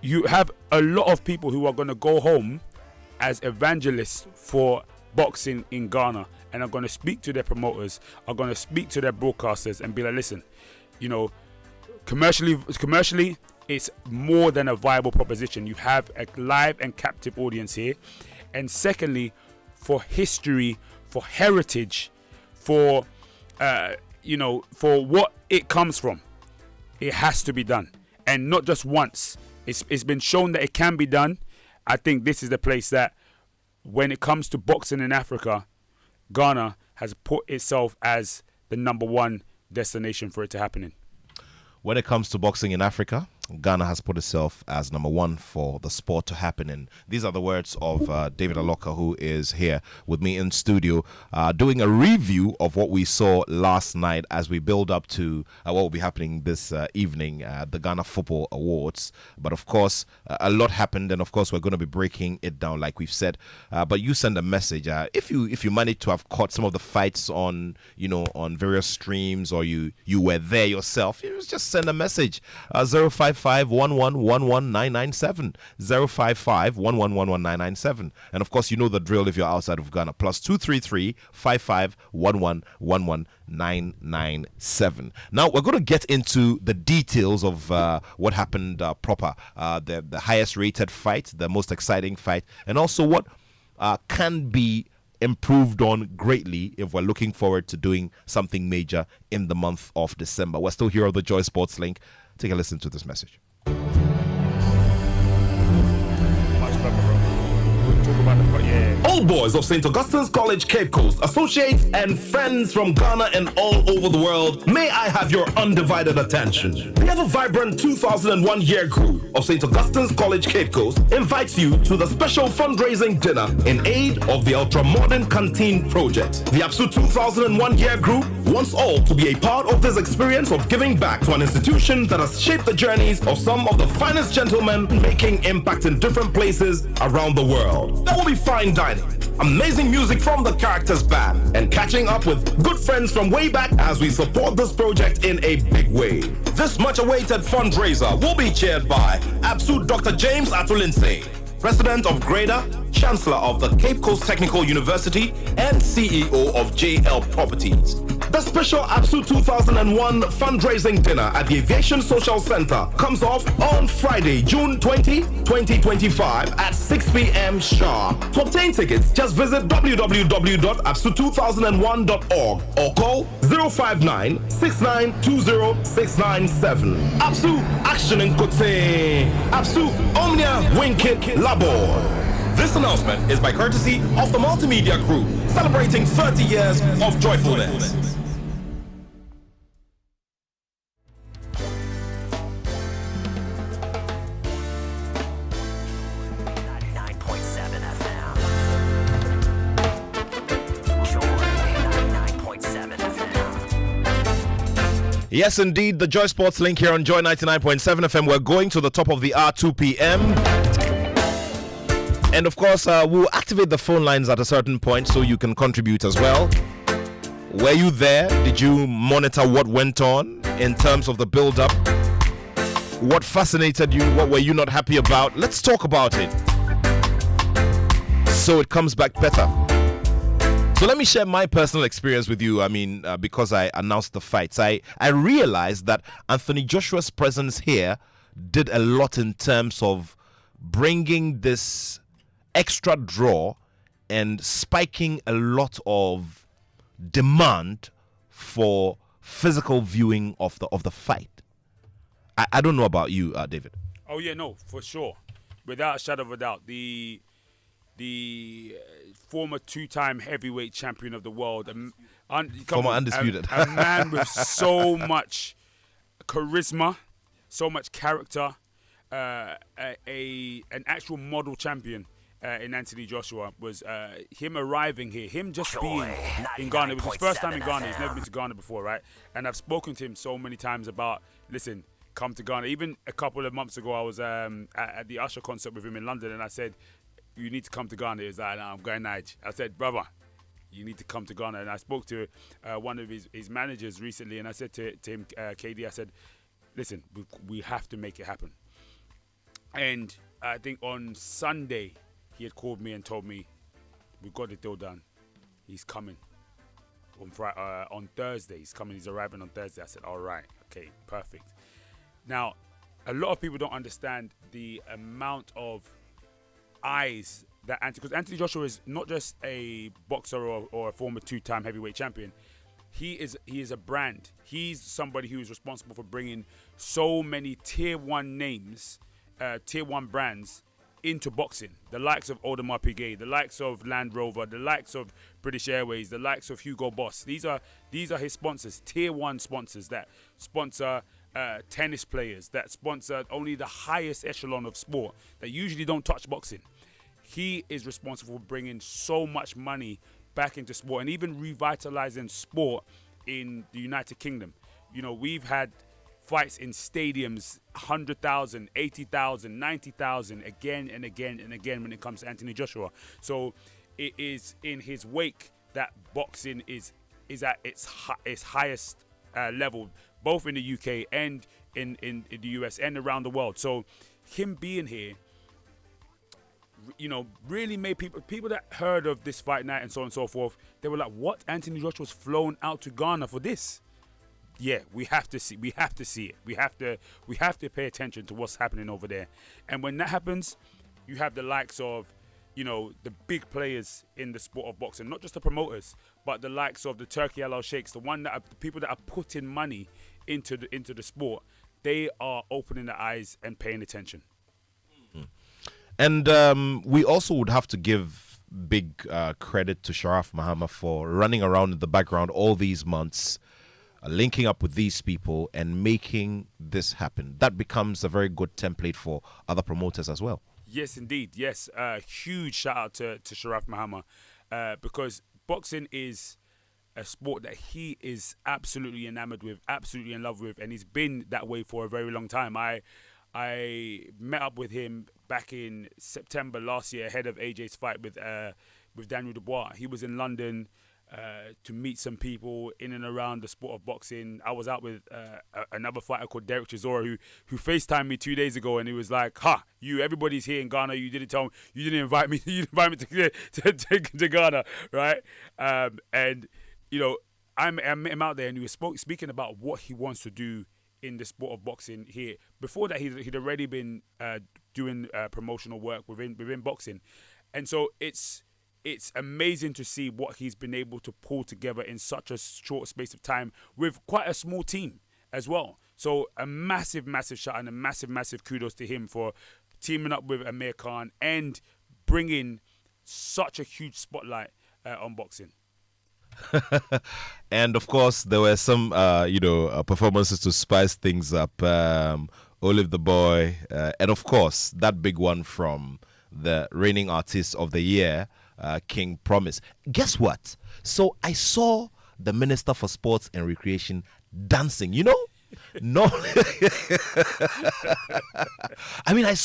you have a lot of people who are going to go home as evangelists for boxing in Ghana, and are going to speak to their promoters, are going to speak to their broadcasters and be like, listen, commercially it's more than a viable proposition. You have a live and captive audience here. And secondly, for history, for heritage, for what it comes from, it has to be done. And not just once. It's been shown that it can be done. I think this is the place that, when it comes to boxing in Africa, Ghana has put itself as the number one destination for it to happen in. When it comes to boxing in Africa, Ghana has put itself as number one for the sport to happen in. These are the words of David Aloka, who is here with me in studio, doing a review of what we saw last night as we build up to what will be happening this evening, the Ghana Football Awards. But of course, a lot happened, and of course, we're going to be breaking it down like we've said. But you send a message if you managed to have caught some of the fights on on various streams, or you were there yourself. You just send a message 055-1111-997 055-1111-997, and of course you know the drill if you're outside of Ghana, +233-55-11-997. Now we're going to get into the details of what happened proper, the highest rated fight, the most exciting fight, and also what can be improved on greatly if we're looking forward to doing something major in the month of December. We're still here on the Joy Sports Link. Take a listen to this message. Much better, bro. We'll talk about the fight, yeah. Old boys of St. Augustine's College, Cape Coast, associates and friends from Ghana and all over the world, may I have your undivided attention. The ever vibrant 2001 year group of St. Augustine's College, Cape Coast invites you to the special fundraising dinner in aid of the ultra-modern canteen project. The APSU 2001 year group wants all to be a part of this experience of giving back to an institution that has shaped the journeys of some of the finest gentlemen making impact in different places around the world. There will be fine dining, amazing music from the Characters Band, and catching up with good friends from way back as we support this project in a big way. This much-awaited fundraiser will be chaired by APSU Dr. James Attoh, President of Grader, Chancellor of the Cape Coast Technical University, and CEO of JL Properties. The special APSU 2001 fundraising dinner at the Aviation Social Center comes off on Friday, June 20, 2025 at 6 p.m. sharp. To obtain tickets, just visit www.apsu2001.org or call 059-6920-697. APSU Action in Kote. APSU Omnia Winkit Labor. This announcement is by courtesy of the Multimedia Group, celebrating 30 years of joyfulness. Yes, indeed, the Joy Sports Link here on Joy 99.7 FM. We're going to the top of the hour, 2 p.m. And of course, we'll activate the phone lines at a certain point so you can contribute as well. Were you there? Did you monitor what went on in terms of the build-up? What fascinated you? What were you not happy about? Let's talk about it so it comes back better. So let me share my personal experience with you. I mean, because I announced the fights, I realized that Anthony Joshua's presence here did a lot in terms of bringing this extra draw and spiking a lot of demand for physical viewing of the fight. I don't know about you, David. Oh yeah, no, for sure, without a shadow of a doubt. The former two-time heavyweight champion of the world, undisputed, a man with so much charisma, so much character, an actual model champion in Anthony Joshua. Was him arriving here, him just being in Ghana. It was his first time in Ghana. He's never been to Ghana before, right? And I've spoken to him so many times about, listen, come to Ghana. Even a couple of months ago, I was at the Usher concert with him in London, and I said, you need to come to Ghana. He's like, nah, I'm going Nige. I said, brother, you need to come to Ghana. And I spoke to one of his managers recently, and I said to him, KD, I said, listen, we have to make it happen. And I think on Sunday, he had called me and told me, we've got the deal done. He's coming. On Thursday, he's coming. He's arriving on Thursday. I said, all right, okay, perfect. Now, a lot of people don't understand the amount of eyes that because Anthony Joshua is not just a boxer or a former two-time heavyweight champion. He is a brand. He's somebody who is responsible for bringing so many tier one names, tier one brands into boxing. The likes of Audemars Piguet, the likes of Land Rover, the likes of British Airways, the likes of Hugo Boss. These are his sponsors, tier 1 sponsors that sponsor tennis players, that sponsor only the highest echelon of sport that usually don't touch boxing. He is responsible for bringing so much money back into sport and even revitalizing sport in the United Kingdom. You know, we've had fights in stadiums, 100,000, 80,000, 90,000, again and again and again when it comes to Anthony Joshua. So it is in his wake that boxing is at its highest level, both in the UK and in the US and around the world. So him being here, you know, really made people that heard of this fight night and so on and so forth, they were like, what? Anthony Joshua's flown out to Ghana for this? Yeah, we have to see it. We have to pay attention to what's happening over there. And when that happens, you have the likes of, you know, the big players in the sport of boxing, not just the promoters, but the likes of the Turkey Al Sheikhs, the people that are putting money into the sport. They are opening their eyes and paying attention. And we also would have to give big credit to Sharaf Mahama for running around in the background all these months, linking up with these people and making this happen. That becomes a very good template for other promoters as well. Yes, indeed. Yes. Huge shout out to Sharaf Mahama because boxing is a sport that he is absolutely enamored with, absolutely in love with, and he's been that way for a very long time. I met up with him back in September last year ahead of AJ's fight with Daniel Dubois. He was in London to meet some people in and around the sport of boxing. I was out with another fighter called Derek Chisora who FaceTimed me 2 days ago, and he was like, everybody's here in Ghana. You didn't tell me, you didn't invite me, you didn't invite me to Ghana, right? And, you know, I met him out there, and he was speaking about what he wants to do in the sport of boxing here. Before that, he'd already been doing promotional work within boxing. And so it's amazing to see what he's been able to pull together in such a short space of time with quite a small team as well. So a massive, massive shout and a massive, massive kudos to him for teaming up with Amir Khan and bringing such a huge spotlight on boxing. And of course, there were some, performances to spice things up. Olive the Boy, and of course, that big one from the reigning artist of the year, King Promise. Guess what? So I saw the Minister for Sports and Recreation dancing, you know? No. I mean, I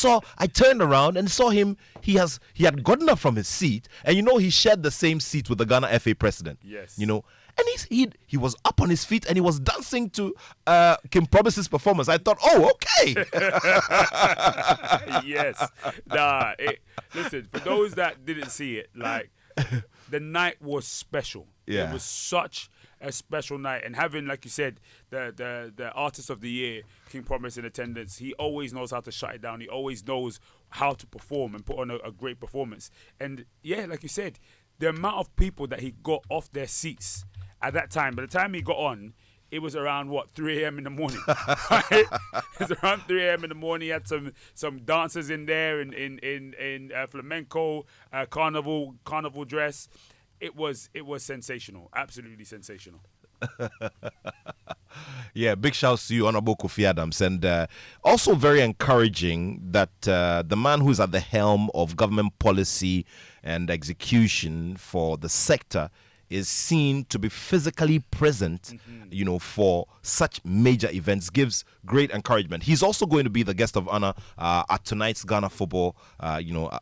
turned around and saw him. He had gotten up from his seat, and you know, he shared the same seat with the Ghana FA president. Yes. You know, and he was up on his feet and he was dancing to King Promise's performance. I thought, oh, okay. Yes. Listen, for those that didn't see it, like, the night was special. Yeah. It was such a special night, and having, like you said, the artist of the year, King Promise, in attendance, he always knows how to shut it down. He always knows how to perform and put on a great performance. And yeah, like you said, the amount of people that he got off their seats at that time, by the time he got on, it was around 3 a.m. in the morning. Right? It was around 3 a.m. in the morning. He had some dancers in there in flamenco, carnival dress. It was sensational, absolutely sensational. Yeah, big shouts to you, Honorable Kofi Adams, and also very encouraging that the man who's at the helm of government policy and execution for the sector is seen to be physically present, you know, for such major events, gives great encouragement. He's also going to be the guest of honor at tonight's Ghana Football,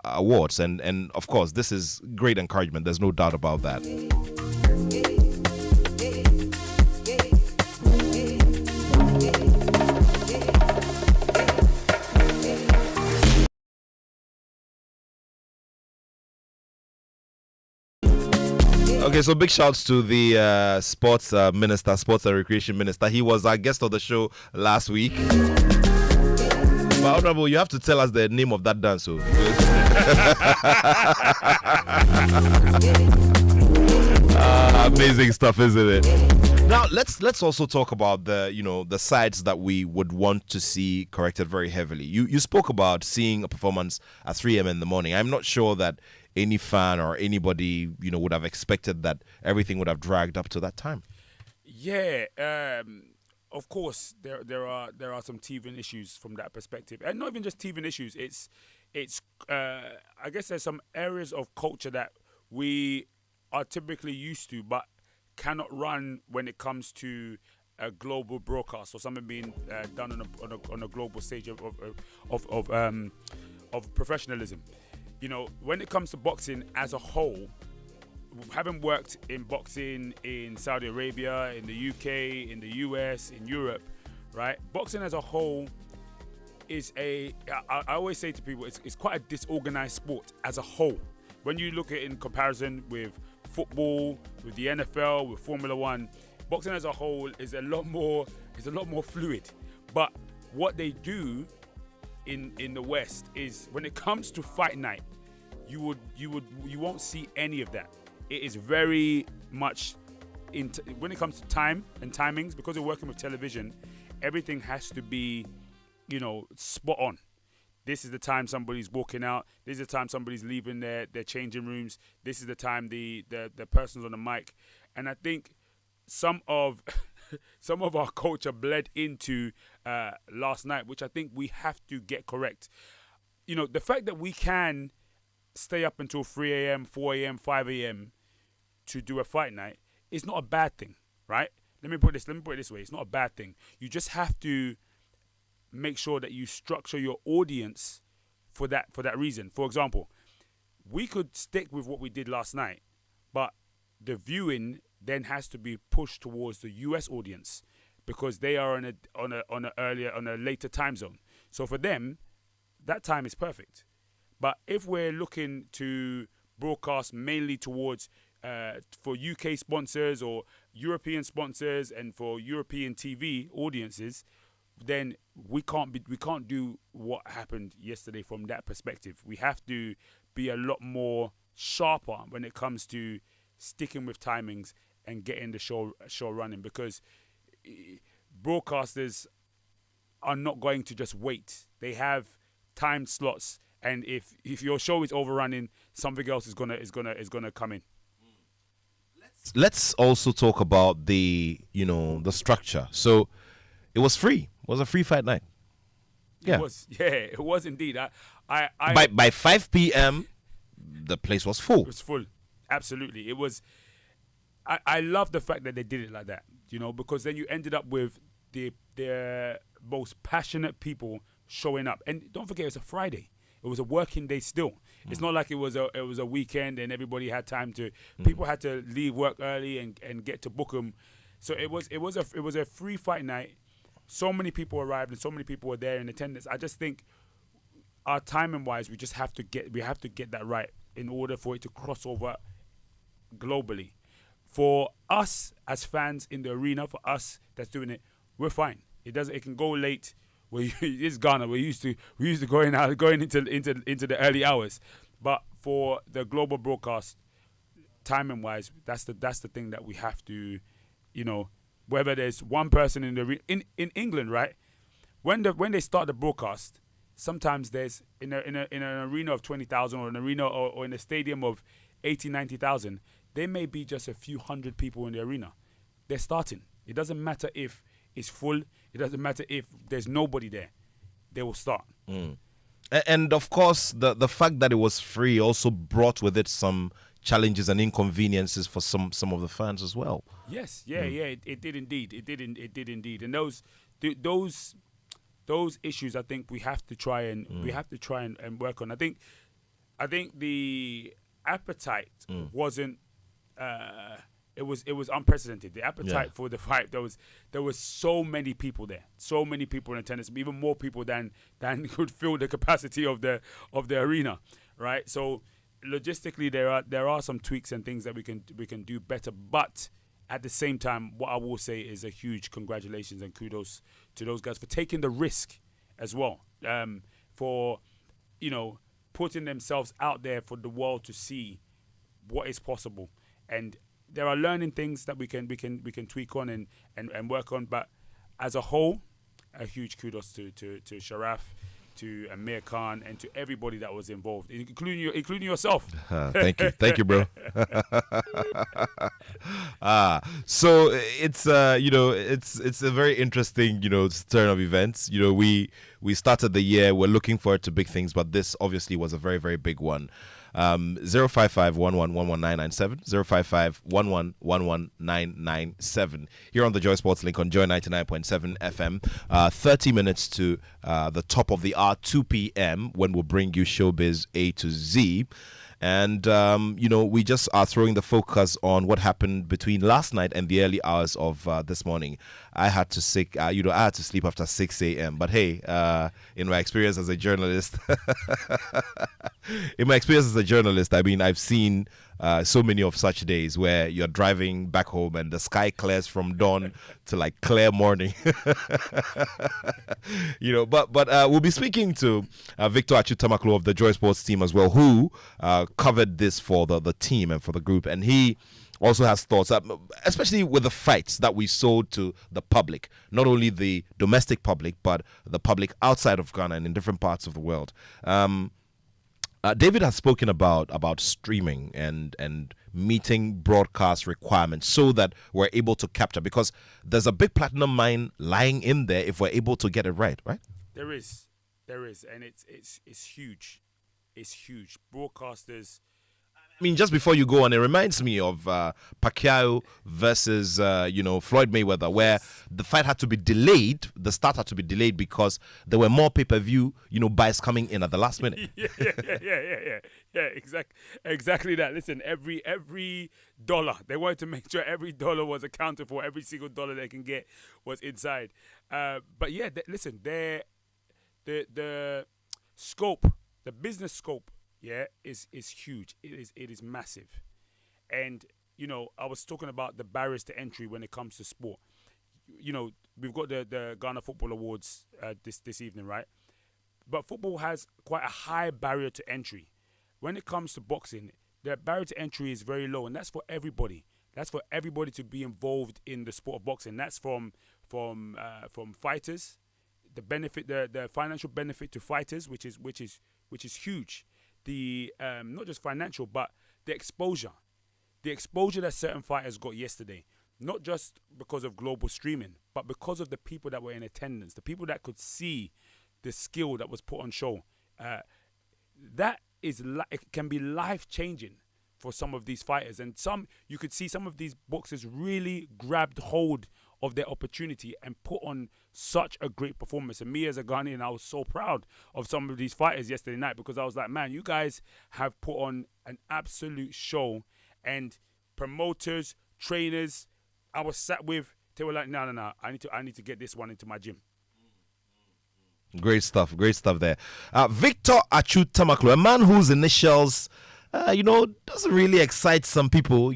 Awards, and of course, this is great encouragement. There's no doubt about that. Okay, so big shouts to the sports minister, sports and recreation minister. He was our guest of the show last week. But Honorable, you have to tell us the name of that dance. So. Amazing stuff, isn't it? Now let's also talk about the sides that we would want to see corrected very heavily. You spoke about seeing a performance at 3 a.m. in the morning. I'm not sure that any fan or anybody would have expected that everything would have dragged up to that time. Yeah, of course there are some teething issues from that perspective, and not even just teething issues. It's I guess there's some areas of culture that we are typically used to, but cannot run when it comes to a global broadcast or something being done on a global stage of professionalism. When it comes to boxing as a whole, having worked in boxing in Saudi Arabia, in the UK, in the US, in Europe, right? Boxing as a whole is I always say to people, it's quite a disorganized sport as a whole. When you look at it in comparison with football, with the NFL, with Formula One, boxing as a whole is a lot more fluid. But what they do in the West is, when it comes to fight night, you won't see any of that. It is very much when it comes to time and timings, because we're working with television, everything has to be spot on. This is the time somebody's walking out. This is the time somebody's leaving their changing rooms. This is the time the person's on the mic. And I think some of our culture bled into last night, which I think we have to get correct. The fact that we can stay up until 3 a.m., 4 a.m., 5 a.m. to do a fight night is not a bad thing, right? Let me put it this way. It's not a bad thing. You just have to make sure that you structure your audience for that reason. For example, we could stick with what we did last night, but the viewing then has to be pushed towards the US audience, because they are on a later time zone. So for them, that time is perfect. But if we're looking to broadcast mainly towards for UK sponsors or European sponsors and for European TV audiences, then we can't do what happened yesterday from that perspective. We have to be a lot more sharper when it comes to sticking with timings and getting the show running, because broadcasters are not going to just wait. They have time slots, and if your show is overrunning, something else is gonna come in. Let's also talk about the structure. So it was free. It was a free fight night. Yeah. It was indeed. By 5 p.m. the place was full. It was full. Absolutely. It was. I love the fact that they did it like that, because then you ended up with the most passionate people showing up. And don't forget, it's a Friday. It was a working day still. It's not like it was a weekend and everybody had time to. People had to leave work early and get to book them. So it was a free fight night. So many people arrived and so many people were there in attendance. I just think our timing wise, we have to get that right in order for it to cross over globally. For us as fans in the arena, for us that's doing it, we're fine. It can go late. It's Ghana. We're used to going into the early hours. But for the global broadcast, timing wise, that's the thing that we have to, whether there's one person in the in England, right? When they start the broadcast, sometimes there's in an arena of 20,000 or an arena or in a stadium of 80,000, 90,000, there may be just a few hundred people in the arena. They're starting. It doesn't matter if it's full. It doesn't matter if there's nobody there. They will start. And of course, the fact that it was free also brought with it some challenges and inconveniences for some of the fans as well. Yes, it did indeed. It did indeed. And those issues, I think we have to try and work on. I think the appetite wasn't. It was unprecedented. The appetite for the fight. There was so many people there, so many people in attendance, even more people than could fill the capacity of the arena, right? So logistically, there are some tweaks and things that we can do better. But at the same time, what I will say is a huge congratulations and kudos to those guys for taking the risk as well, for putting themselves out there for the world to see what is possible. And there are learning things that we can tweak on and work on. But as a whole, a huge kudos to Sharaf, to Amir Khan, and to everybody that was involved, including yourself. Thank you, bro. So it's it's a very interesting turn of events. We started the year, we're looking forward to big things, but this obviously was a very, very big one. 055-11-11997, 055-11-11997 here on the Joy Sports Link on Joy 99.7 FM. 30 minutes to the top of the hour, 2 p.m. when we'll bring you Showbiz A to Z. And, we just are throwing the focus on what happened between last night and the early hours of this morning. I had to sleep after 6 a.m. But hey, in my experience as a journalist, I mean, I've seen so many of such days where you're driving back home and the sky clears from dawn to like clear morning. But we'll be speaking to Victor Achu of the Joy Sports team as well, who covered this for the team and for the group, and he also has thoughts, especially with the fights that we sold to the public, not only the domestic public, but the public outside of Ghana and in different parts of the world. David has spoken about streaming and meeting broadcast requirements so that we're able to capture, because there's a big platinum mine lying in there if we're able to get it right? There is, and it's huge. It's huge. Broadcasters. I mean, just before you go on, it reminds me of Pacquiao versus Floyd Mayweather, where the fight had to be delayed. The start had to be delayed because there were more pay-per-view buys coming in at the last minute. Yeah. Exactly that. Listen, every dollar, they wanted to make sure every dollar was accounted for. Every single dollar they can get was inside. But yeah, listen, the scope, the business scope, is huge. It is massive. And, I was talking about the barriers to entry when it comes to sport. We've got the Ghana Football Awards this evening, right? But football has quite a high barrier to entry. When it comes to boxing, the barrier to entry is very low, and that's for everybody. That's for everybody to be involved in the sport of boxing. That's from fighters, the benefit, the financial benefit to fighters, which is huge. The not just financial, but the exposure that certain fighters got yesterday, not just because of global streaming, but because of the people that were in attendance, the people that could see the skill that was put on show. That is it can be life changing for some of these fighters, and you could see some of these boxers really grabbed hold of their opportunity and put on such a great performance. And me as a Ghanaian, I was so proud of some of these fighters yesterday night, because I was like, man, you guys have put on an absolute show. And promoters, trainers, I was sat with, they were like, no, I need to get this one into my gym. Great stuff there. Victor Achu, a man whose initials doesn't really excite some people,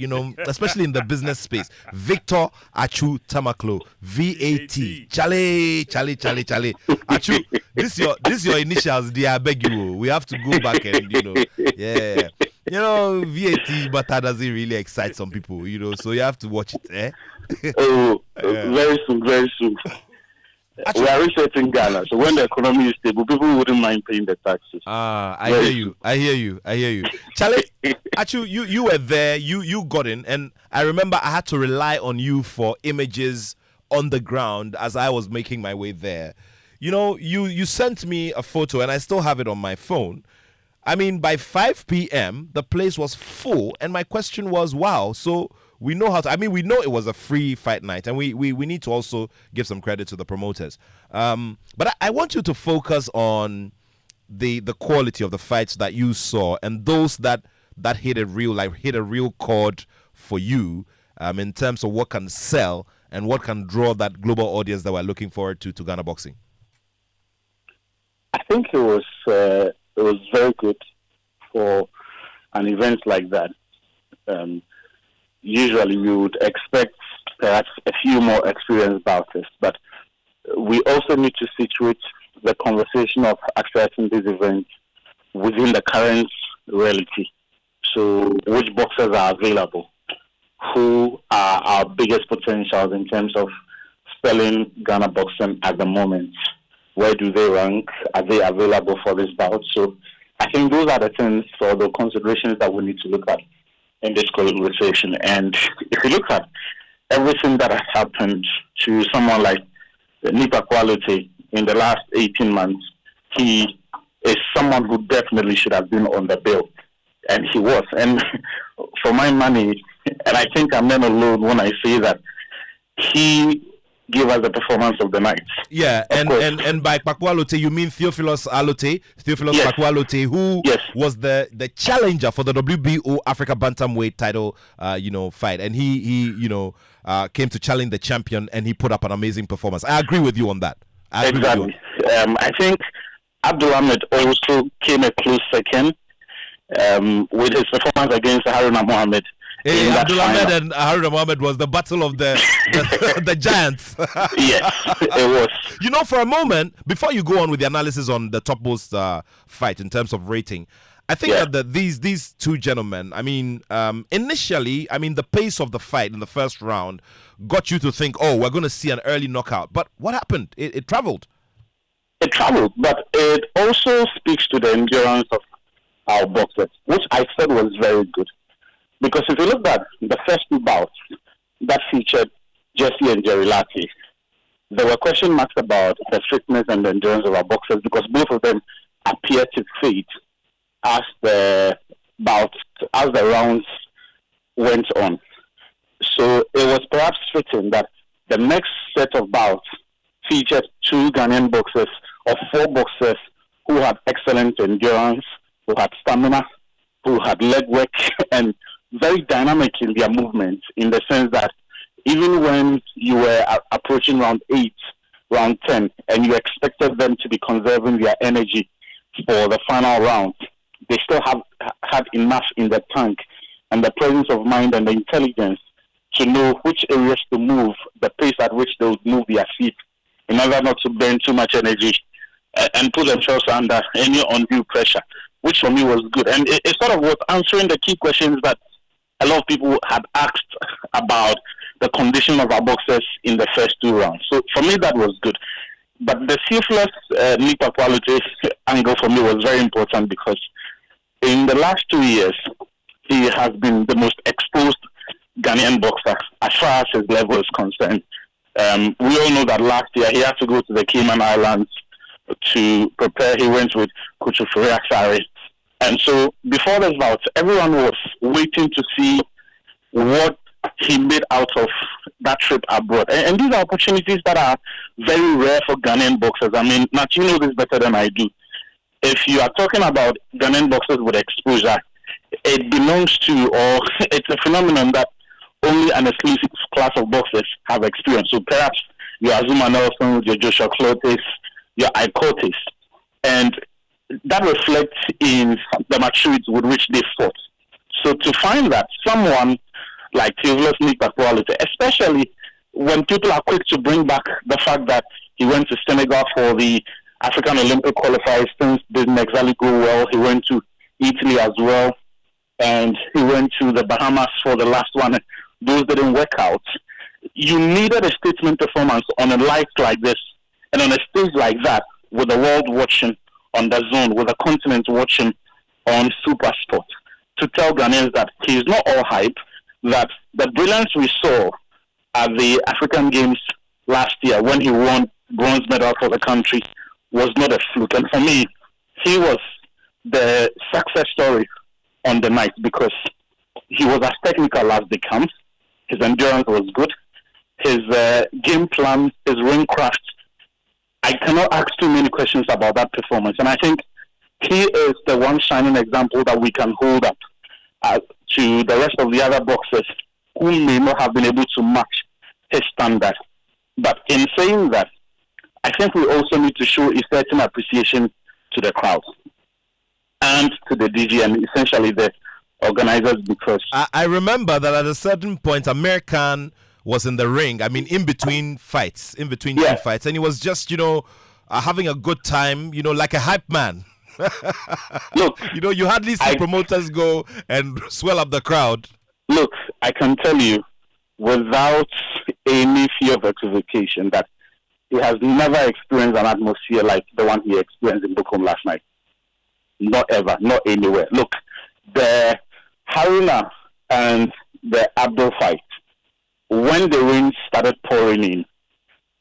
especially in the business space. Victor Achu Tamaklo, VAT. Chale. Achu, this your initials, dear. I beg you. We have to go back and, yeah. VAT, but that doesn't really excite some people, so you have to watch it, eh? Very soon. We are researching Ghana, so when the economy is stable, people wouldn't mind paying the taxes. I hear you. Charlie, actually, you were there, you got in, and I remember I had to rely on you for images on the ground as I was making my way there. You sent me a photo, and I still have it on my phone. I mean, by 5 p.m., the place was full, and my question was, wow, so we know we know it was a free fight night, and we need to also give some credit to the promoters. But I want you to focus on the quality of the fights that you saw, and those that hit a real chord for you, in terms of what can sell and what can draw that global audience that we're looking forward to Ghana boxing. I think it was very good for an event like that. Usually you would expect perhaps a few more experienced bouters, but we also need to situate the conversation of attracting these events within the current reality. So which boxers are available? who are our biggest potentials in terms of spelling Ghana boxing at the moment. Where do they rank? Are they available for this bout? So I think those are the things or the considerations that we need to look at in this conversation. And if you look at everything that has happened to someone like Nipa Quality in the last 18 months, he is someone who definitely should have been on the bill. And he was. And for my money, and I think I'm not alone when I say that he gave us the performance of the night. Yeah, and by Pakwalote, you mean Theophilus Alote, Yes. Pakwalote, who Yes. was the challenger for the WBO Africa Bantamweight title, fight, and he came to challenge the champion, and he put up an amazing performance. I agree with you on that. Exactly. I think Abdul Ahmed also came a close second with his performance against Haruna Mohammed. Hey, Abdul Ahmed and Haruna Mohammed was the battle of the the giants. Yes, it was. You know, for a moment, before you go on with the analysis on the topmost fight in terms of rating, I think that these two gentlemen, I mean, initially, I mean, the pace of the fight in the first round got you to think, oh, we're going to see an early knockout. But what happened? It traveled. It traveled, but it also speaks to the endurance of our boxers, which I said was very good. Because if you look at the first two bouts that featured Jesse and Jerry Lati, there were question marks about the fitness and the endurance of our boxers because both of them appeared to fade as the rounds went on. So it was perhaps fitting that the next set of bouts featured two Ghanaian boxers or four boxers who had excellent endurance, who had stamina, who had leg work, and very dynamic in their movements, in the sense that even when you were approaching round 8, round 10, and you expected them to be conserving their energy for the final round, they still had enough in the tank and the presence of mind and the intelligence to know which areas to move, the pace at which they would move their feet in order not to burn too much energy and put themselves under any undue pressure, which for me was good. And it sort of was answering the key questions that a lot of people had asked about the condition of our boxers in the first two rounds. So for me, that was good. But the Theophilus Nipa Quality angle for me was very important because in the last 2 years, he has been the most exposed Ghanaian boxer as far as his level is concerned. We all know that last year he had to go to the Cayman Islands to prepare. He went with Kuchufuri Asari. And so before this bout, everyone was waiting to see what he made out of that trip abroad. And these are opportunities that are very rare for Ghanaian boxers. I mean, Nat, you know this better than I do. If you are talking about Ghanaian boxers with exposure, it belongs to, or it's a phenomenon that only an exclusive class of boxers have experienced. So perhaps your Azuma Nelson, your Joshua Clotes, your Ikotis. And that reflects in the maturity with which they fought. So to find that someone like Theophilus Nipa Quality, especially when people are quick to bring back the fact that he went to Senegal for the African Olympic qualifiers, things didn't exactly go well. He went to Italy as well, and he went to the Bahamas for the last one. Those didn't work out. You needed a statement performance on a light like this and on a stage like that, with the world watching on the zone, with the continent watching on Super Sport, to tell Ghanaians that he is not all hype, that the brilliance we saw at the African Games last year when he won bronze medal for the country was not a fluke. And for me, he was the success story on the night because he was as technical as they come. His endurance was good. His game plan, his ring craft, I cannot ask too many questions about that performance. And I think he is the one shining example that we can hold up to the rest of the other boxers who may not have been able to match his standard. But in saying that, I think we also need to show a certain appreciation to the crowd and to the DG and essentially the organizers, because I remember that at a certain point, American was in the ring. I mean, in between fights, two fights, and he was just, having a good time, like a hype man. Look, you hardly see promoters go and swell up the crowd. Look, I can tell you without any fear of equivocation that he has never experienced an atmosphere like the one he experienced in Bukom last night. Not ever, not anywhere. Look, the Haruna and the Abdul fight, when the rain started pouring in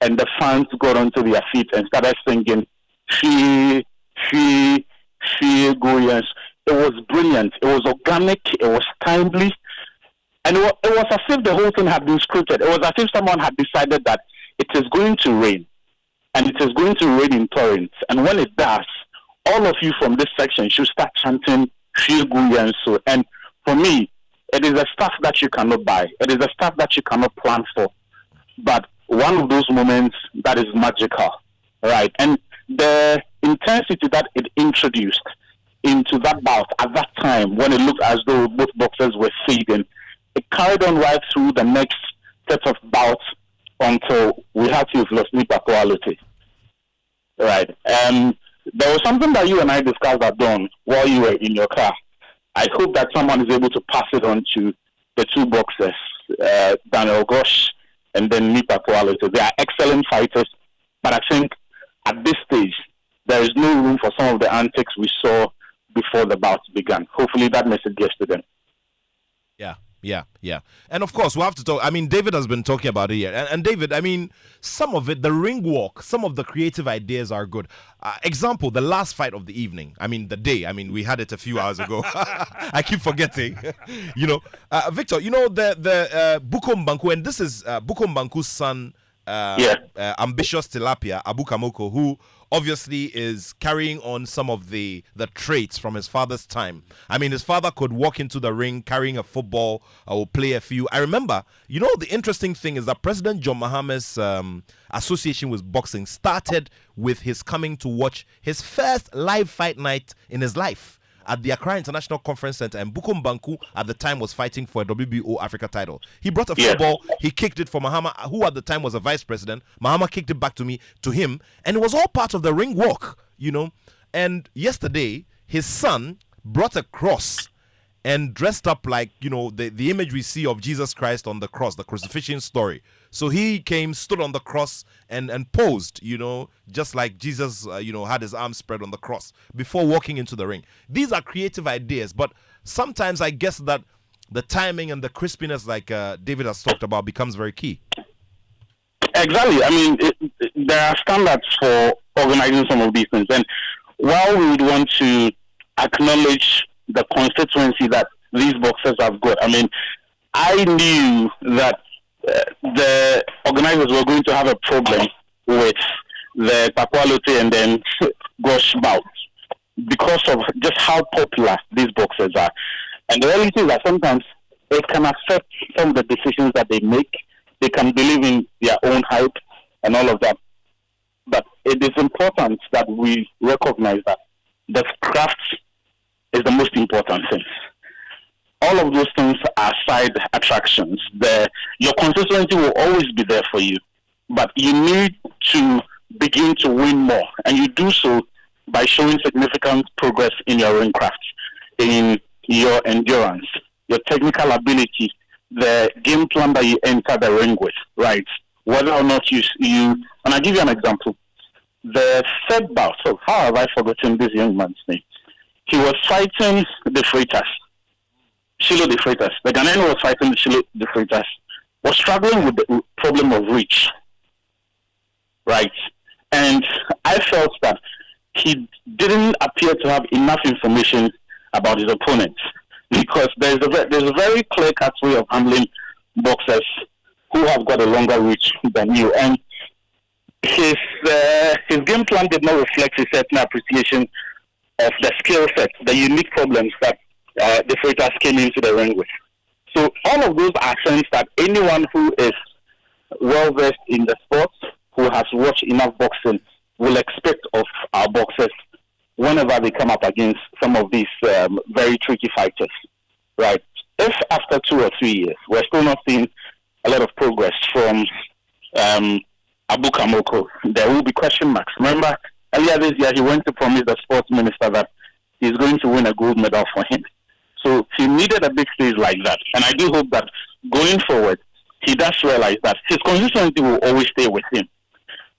and the fans got onto their feet and started singing, she, Goyens, it was brilliant. It was organic. It was timely. And it was as if the whole thing had been scripted. It was as if someone had decided that it is going to rain. And it is going to rain in torrents. And when it does, all of you from this section should start chanting Shie Goyensu. And for me, it is a stuff that you cannot buy. It is a stuff that you cannot plan for. But one of those moments that is magical, right? And the intensity that it introduced into that bout at that time, when it looked as though both boxers were fading, it carried on right through the next set of bouts until we had to lost Nipakwality. Right. There was something that you and I discussed at dawn while you were in your car. I hope that someone is able to pass it on to the two boxers, Daniel Gosh and then Nipakwality. They are excellent fighters, but I think at this stage, there is no room for some of the antics we saw before the bout began. Hopefully that message gets to them. Yeah. And of course, we'll have to talk. I mean, David has been talking about it here. And David, I mean, some of it, the ring walk, some of the creative ideas are good. Example, the last fight of the evening. I mean, the day. I mean, we had it a few hours ago. I keep forgetting. Victor, the Bukom Banku, and this is Bukom Banku's son, Ambitious Tilapia, Abu Kamoko, who obviously is carrying on some of the traits from his father's time. I mean, his father could walk into the ring carrying a football or play a few. I remember, the interesting thing is that President John Mahama's association with boxing started with his coming to watch his first live fight night in his life at the Accra International Conference Center, and Bukom Banku at the time was fighting for a WBO Africa title. He brought a football, he kicked it for Mahama, who at the time was a vice president. Mahama kicked it back to him, and it was all part of the ring walk, And yesterday, his son brought a cross and dressed up like, the image we see of Jesus Christ on the cross, the crucifixion story. So he came, stood on the cross and posed, just like Jesus, had his arms spread on the cross before walking into the ring. These are creative ideas, but sometimes I guess that the timing and the crispiness, like David has talked about, becomes very key. Exactly. I mean, there are standards for organizing some of these things. And while we would want to acknowledge the constituency that these boxers have got, I mean, I knew that the organizers were going to have a problem with the Pakwalote and then Gosh bout because of just how popular these boxers are. And the reality is that sometimes it can affect some of the decisions that they make. They can believe in their own hype and all of that. But it is important that we recognize that the craft is the most important thing. All of those things are side attractions. Your consistency will always be there for you, but you need to begin to win more, and you do so by showing significant progress in your ring craft, in your endurance, your technical ability, the game plan that you enter the ring with, right? Whether or not you and I'll give you an example. The third bout, so how have I forgotten this young man's name? He was fighting the Freitas. Shilo the Freitas. The Ghanaian was fighting Shilo the Freitas. Was struggling with the problem of reach. Right? And I felt that he didn't appear to have enough information about his opponent. Because there's a very clear-cut way of handling boxers who have got a longer reach than you. And his game plan did not reflect his certain appreciation of the skill set, the unique problems that the fighters came into the ring with. So all of those are things that anyone who is well versed in the sport, who has watched enough boxing, will expect of our boxers whenever they come up against some of these very tricky fighters. Right? If after 2 or 3 years we're still not seeing a lot of progress from Abu Kamoko, there will be question marks. Remember, earlier this year he went to promise the sports minister that he's going to win a gold medal for him. So he needed a big stage like that. And I do hope that going forward, he does realize that his consistency will always stay with him.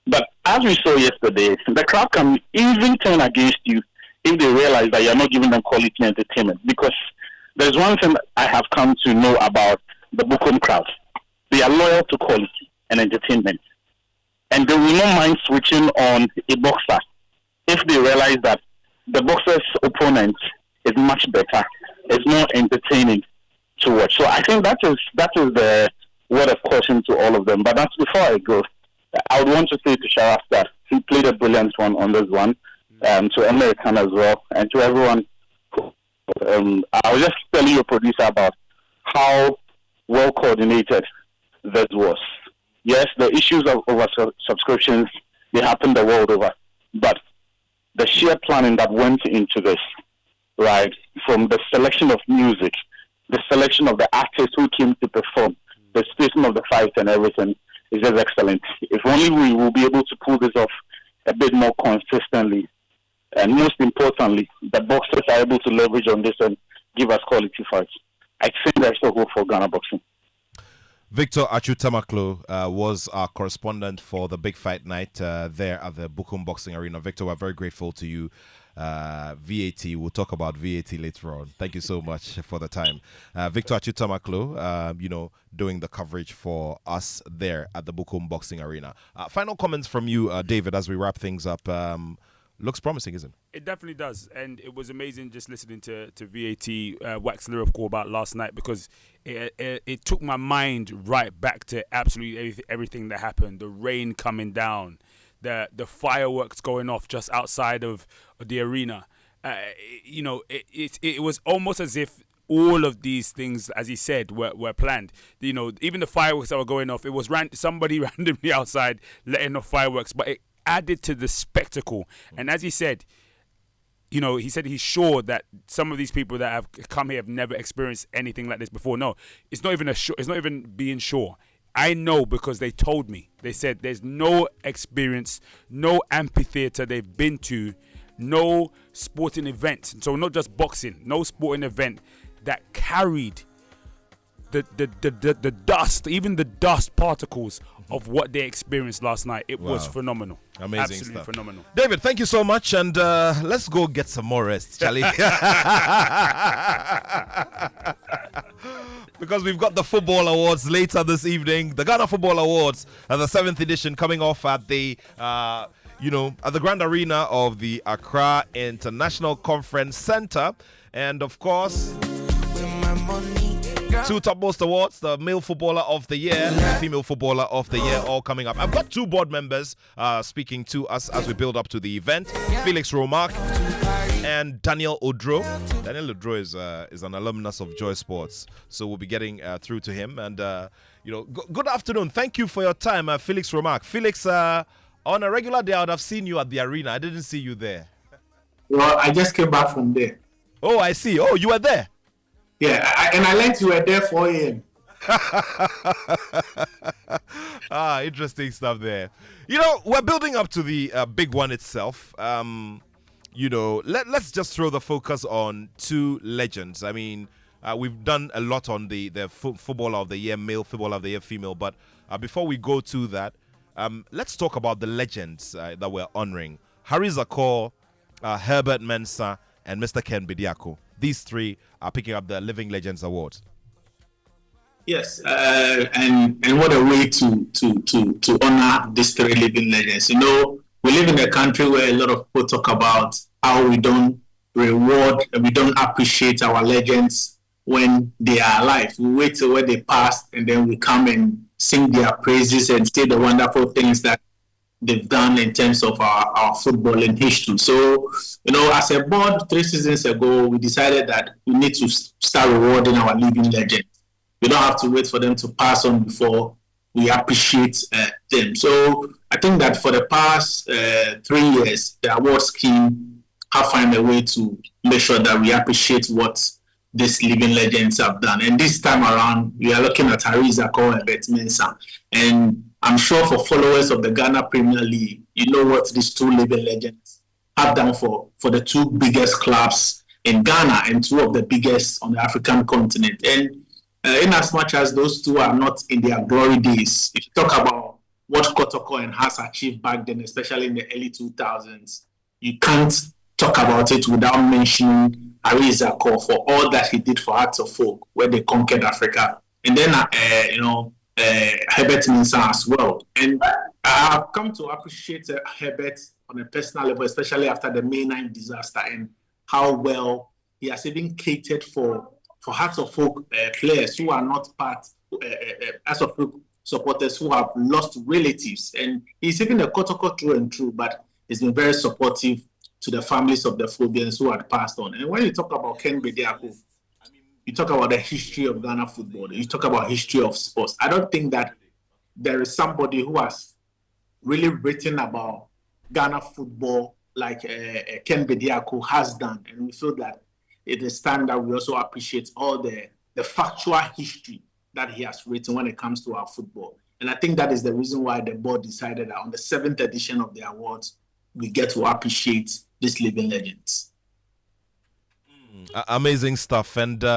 But as we saw yesterday, the crowd can even turn against you if they realize that you're not giving them quality entertainment. Because there's one thing I have come to know about the Bukum crowd. They are loyal to quality and entertainment. And they will not mind switching on a boxer if they realize that the boxer's opponent is much better, is more entertaining to watch. So I think that is the word of caution to all of them. But that's before I go. I would want to say to Sharaf that he played a brilliant one on this one, to American as well, and to everyone. I was just telling your producer about how well coordinated this was. Yes, the issues of over subscriptions, they happen the world over, but the sheer planning that went into this, right, from the selection of music, the selection of the artists who came to perform, the spacing of the fight and everything is just excellent. If only we will be able to pull this off a bit more consistently, and most importantly, the boxers are able to leverage on this and give us quality fights. I think there's still hope for Ghana boxing. Victor Achutamaklo was our correspondent for the big fight night there at the Bukum Boxing Arena. Victor, we're very grateful to you. VAT, we'll talk about VAT later on. Thank you so much for the time. Victor Achutamaklo, doing the coverage for us there at the Bukum Boxing Arena. Final comments from you, David, as we wrap things up. Looks promising, isn't it? It definitely does, and it was amazing just listening to VAT wax lyrical about last night, because it took my mind right back to absolutely everything that happened. The rain coming down, the fireworks going off just outside of the arena. It was almost as if all of these things, as he said, were planned. Even the fireworks that were going off, it was somebody randomly outside letting off fireworks, but it added to the spectacle. And as he said, he said he's sure that some of these people that have come here have never experienced anything like this before. No, it's not even it's not even being sure. I know because they told me. They said there's no experience, no amphitheater they've been to, no sporting event. So not just boxing, no sporting event that carried the dust, even the dust particles of what they experienced last night. It was phenomenal. Amazing Absolutely stuff. Phenomenal. David, thank you so much, and let's go get some more rest, Charlie. Because we've got the Football Awards later this evening. The Ghana Football Awards, the 7th edition, coming off at the at the Grand Arena of the Accra International Conference Center. And of course, two topmost awards, the Male Footballer of the Year and Female Footballer of the Year, all coming up. I've got two board members speaking to us as we build up to the event. Felix Romark and Daniel Odro. Daniel Odro is an alumnus of Joy Sports, so we'll be getting through to him. And, good afternoon. Thank you for your time, Felix Romark. Felix, on a regular day, I would have seen you at the arena. I didn't see you there. Well, I just came back from there. Oh, I see. Oh, you were there? Yeah, and I learned you were there 4 a.m. Interesting stuff there. We're building up to the big one itself. Let's just throw the focus on two legends. I mean, we've done a lot on the Footballer of the Year, Male, Footballer of the Year, Female. But before we go to that, let's talk about the legends that we're honoring. Harry Zakor, Herbert Mensah, and Mr. Ken Bediako. These three are picking up the Living Legends Award. Yes, and what a way to honor these three living legends. We live in a country where a lot of people talk about how we don't reward and we don't appreciate our legends when they are alive. We wait till when they pass, and then we come and sing their praises and say the wonderful things that they've done in terms of our footballing history. So, as a board 3 seasons ago, we decided that we need to start rewarding our living legends. We don't have to wait for them to pass on before we appreciate them. So I think that for the past 3 years, the award scheme have found a way to make sure that we appreciate what these living legends have done. And this time around, we are looking at Harry Zakor and Herbert Mensah. And I'm sure for followers of the Ghana Premier League, you know what these two living legends have done for the two biggest clubs in Ghana and two of the biggest on the African continent. And in as much as those two are not in their glory days, if you talk about what Kotoko and has achieved back then, especially in the early 2000s, you can't talk about it without mentioning Ariza Ko for all that he did for Hearts of Folk, where they conquered Africa. And then, Herbert Mensah as well. And I've come to appreciate Herbert on a personal level, especially after the May 9 disaster, and how well he has even catered for Hearts of Folk players who are not part, Hearts of Folk supporters who have lost relatives. And he's even a Kotoko through and through, but he's been very supportive to the families of the Phobians who had passed on. And when you talk about Ken Bediako, you talk about the history of Ghana football, you talk about history of sports. I don't think that there is somebody who has really written about Ghana football like Ken Bediako has done. And we feel that it is time that we also appreciate all the factual history that he has written when it comes to our football. And I think that is the reason why the board decided that on the 7th edition of the awards, we get to appreciate these living legends. Amazing stuff. And we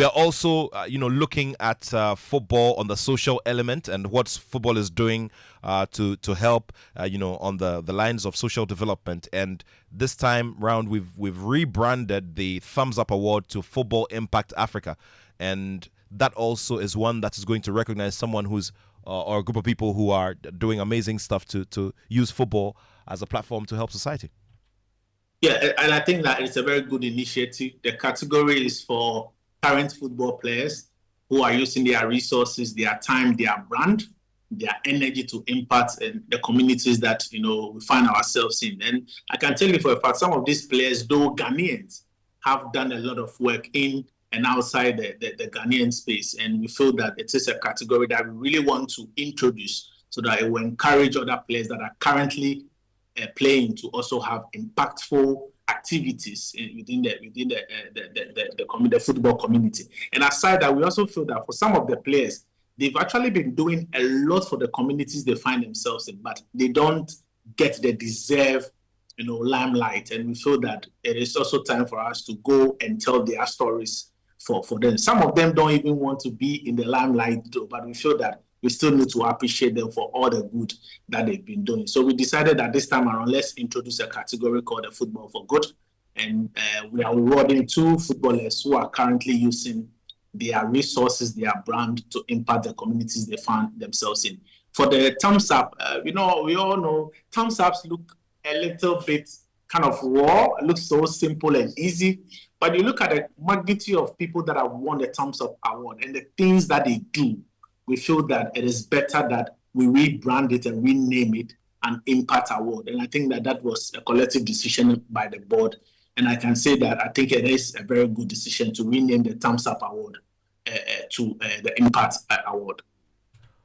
are also looking at football on the social element and what football is doing to help on the lines of social development. And this time round we've rebranded the Thumbs Up Award to Football Impact Africa, and that also is one that is going to recognize someone who's or a group of people who are doing amazing stuff to use football as a platform to help society. Yeah, and I think that it's a very good initiative. The category is for current football players who are using their resources, their time, their brand, their energy to impact the communities that we find ourselves in. And I can tell you for a fact, some of these players, though Ghanaians, have done a lot of work in and outside the Ghanaian space. And we feel that it is a category that we really want to introduce so that it will encourage other players that are currently playing to also have impactful activities within the football community. And aside that, we also feel that for some of the players, they've actually been doing a lot for the communities they find themselves in, but they don't get the deserved limelight. And we feel that it is also time for us to go and tell their stories for them. Some of them don't even want to be in the limelight though, but we feel that we still need to appreciate them for all the good that they've been doing. So we decided that this time around, let's introduce a category called the Football for Good. And we are rewarding 2 footballers who are currently using their resources, their brand to impact the communities they find themselves in. For the Thumbs Up, we all know Thumbs Ups look a little bit kind of raw. It looks so simple and easy. But you look at the magnitude of people that have won the Thumbs Up Award and the things that they do, we feel that it is better that we rebrand it and rename it an Impact Award. And I think that was a collective decision by the board. And I can say that I think it is a very good decision to rename the Thumbs Up Award to the Impact Award.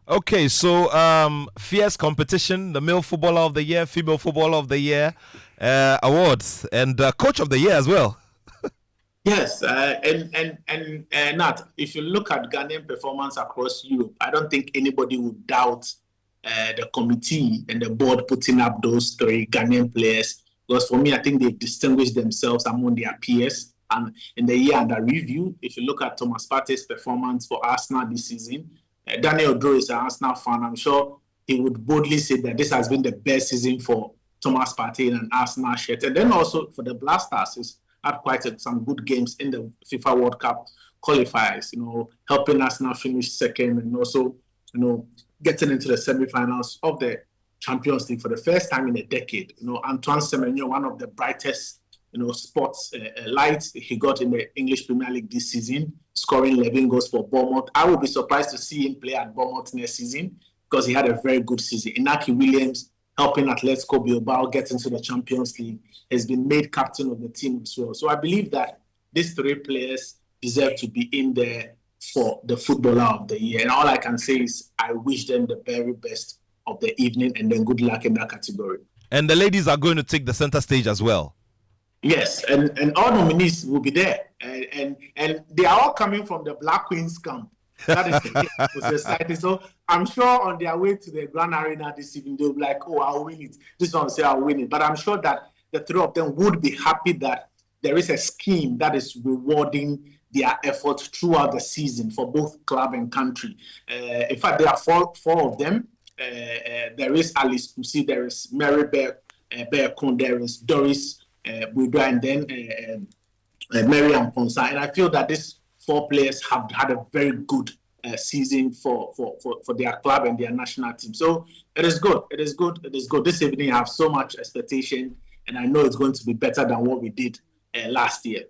Okay, so fierce competition, the Male Footballer of the Year, Female Footballer of the Year awards, and Coach of the Year as well. Yes, and Nat, if you look at Ghanaian performance across Europe, I don't think anybody would doubt the committee and the board putting up those 3 Ghanaian players. Because for me, I think they've distinguished themselves among their peers. And in the year under review, if you look at Thomas Partey's performance for Arsenal this season, Daniel Attoh is an Arsenal fan. I'm sure he would boldly say that this has been the best season for Thomas Partey in an Arsenal shirt. And then also for the Black Stars, had quite some good games in the FIFA World Cup qualifiers, helping Arsenal finish second and also, getting into the semi-finals of the Champions League for the first time in a decade. Antoine Semenyo, one of the brightest, sports lights he got in the English Premier League this season, scoring 11 goals for Bournemouth. I would be surprised to see him play at Bournemouth next season because he had a very good season. Inaki Williams, helping Atletico Bilbao get into the Champions League, has been made captain of the team as well. So I believe that these 3 players deserve to be in there for the Footballer of the Year. And all I can say is I wish them the very best of the evening and then good luck in that category. And the ladies are going to take the center stage as well. Yes, and all nominees will be there. And they are all coming from the Black Queens camp. That is the society. So I'm sure on their way to the Grand Arena this evening, they'll be like, oh, I'll win it. This one will say I'll win it. But I'm sure that the 3 of them would be happy that there is a scheme that is rewarding their efforts throughout the season for both club and country. In fact, there are four of them. There is Alice Kusi, there is Mary Bearcon, there is Doris Budra, and then Miriam Ponsa. And I feel that these 4 players have had a very good season for their club and their national team. So it is good. It is good. It is good. This evening I have so much expectation, and I know it's going to be better than what we did last year.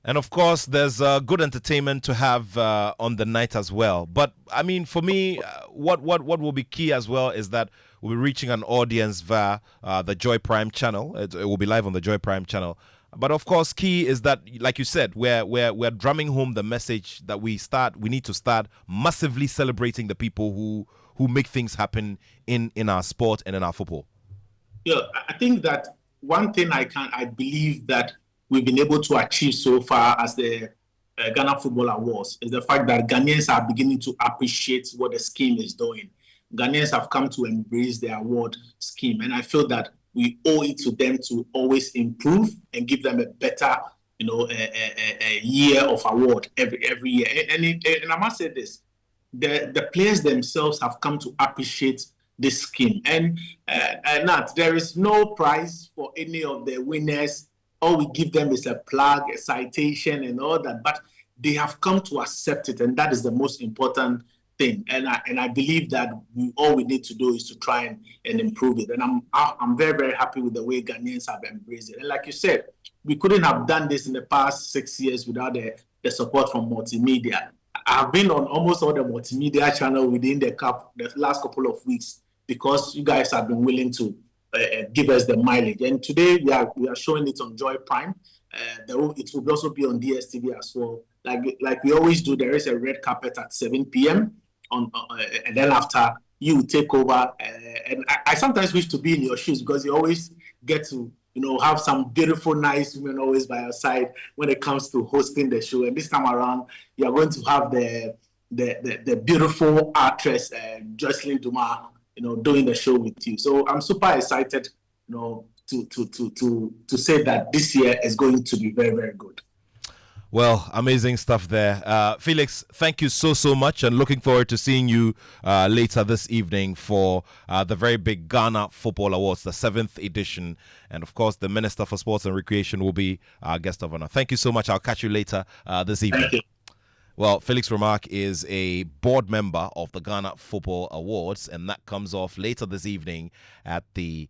And of course, there's good entertainment to have on the night as well. But I mean, for me, what will be key as well is that we'll be reaching an audience via the Joy Prime channel. It will be live on the Joy Prime channel. But of course, key is that, like you said, we're drumming home the message that we need to start massively celebrating the people who make things happen in our sport and in our football. Yeah, I think that one thing I believe that we've been able to achieve so far as the Ghana Football Awards is the fact that Ghanaians are beginning to appreciate what the scheme is doing. Ghanaians have come to embrace the award scheme, and I feel that we owe it to them to always improve and give them a better, a year of award every year. And I must say this: the players themselves have come to appreciate this scheme. And Nat, there is no prize for any of the winners. All we give them is a plug, a citation, and all that. But they have come to accept it, and that is the most important thing. And I believe that all we need to do is to try and improve it. And I'm very, very happy with the way Ghanaians have embraced it. And like you said, we couldn't have done this in the past 6 years without the support from multimedia. I've been on almost all the multimedia channel within the last couple of weeks because you guys have been willing to give us the mileage. And today we are showing it on Joy Prime. It will also be on DSTV as well. Like we always do, there is a red carpet at 7 p.m. And then after you take over. And I sometimes wish to be in your shoes because you always get to have some beautiful, nice women always by your side when it comes to hosting the show. And this time around, you are going to have the beautiful actress Jocelyn Duma, doing the show with you. So I'm super excited, to say that this year is going to be very, very good. Well, amazing stuff there. Felix, thank you so much, and looking forward to seeing you later this evening for the very big Ghana Football Awards, the 7th edition. And of course, the Minister for Sports and Recreation will be our guest of honor. Thank you so much. I'll catch you later this evening. Thank you. Well, Felix Remark is a board member of the Ghana Football Awards, and that comes off later this evening at the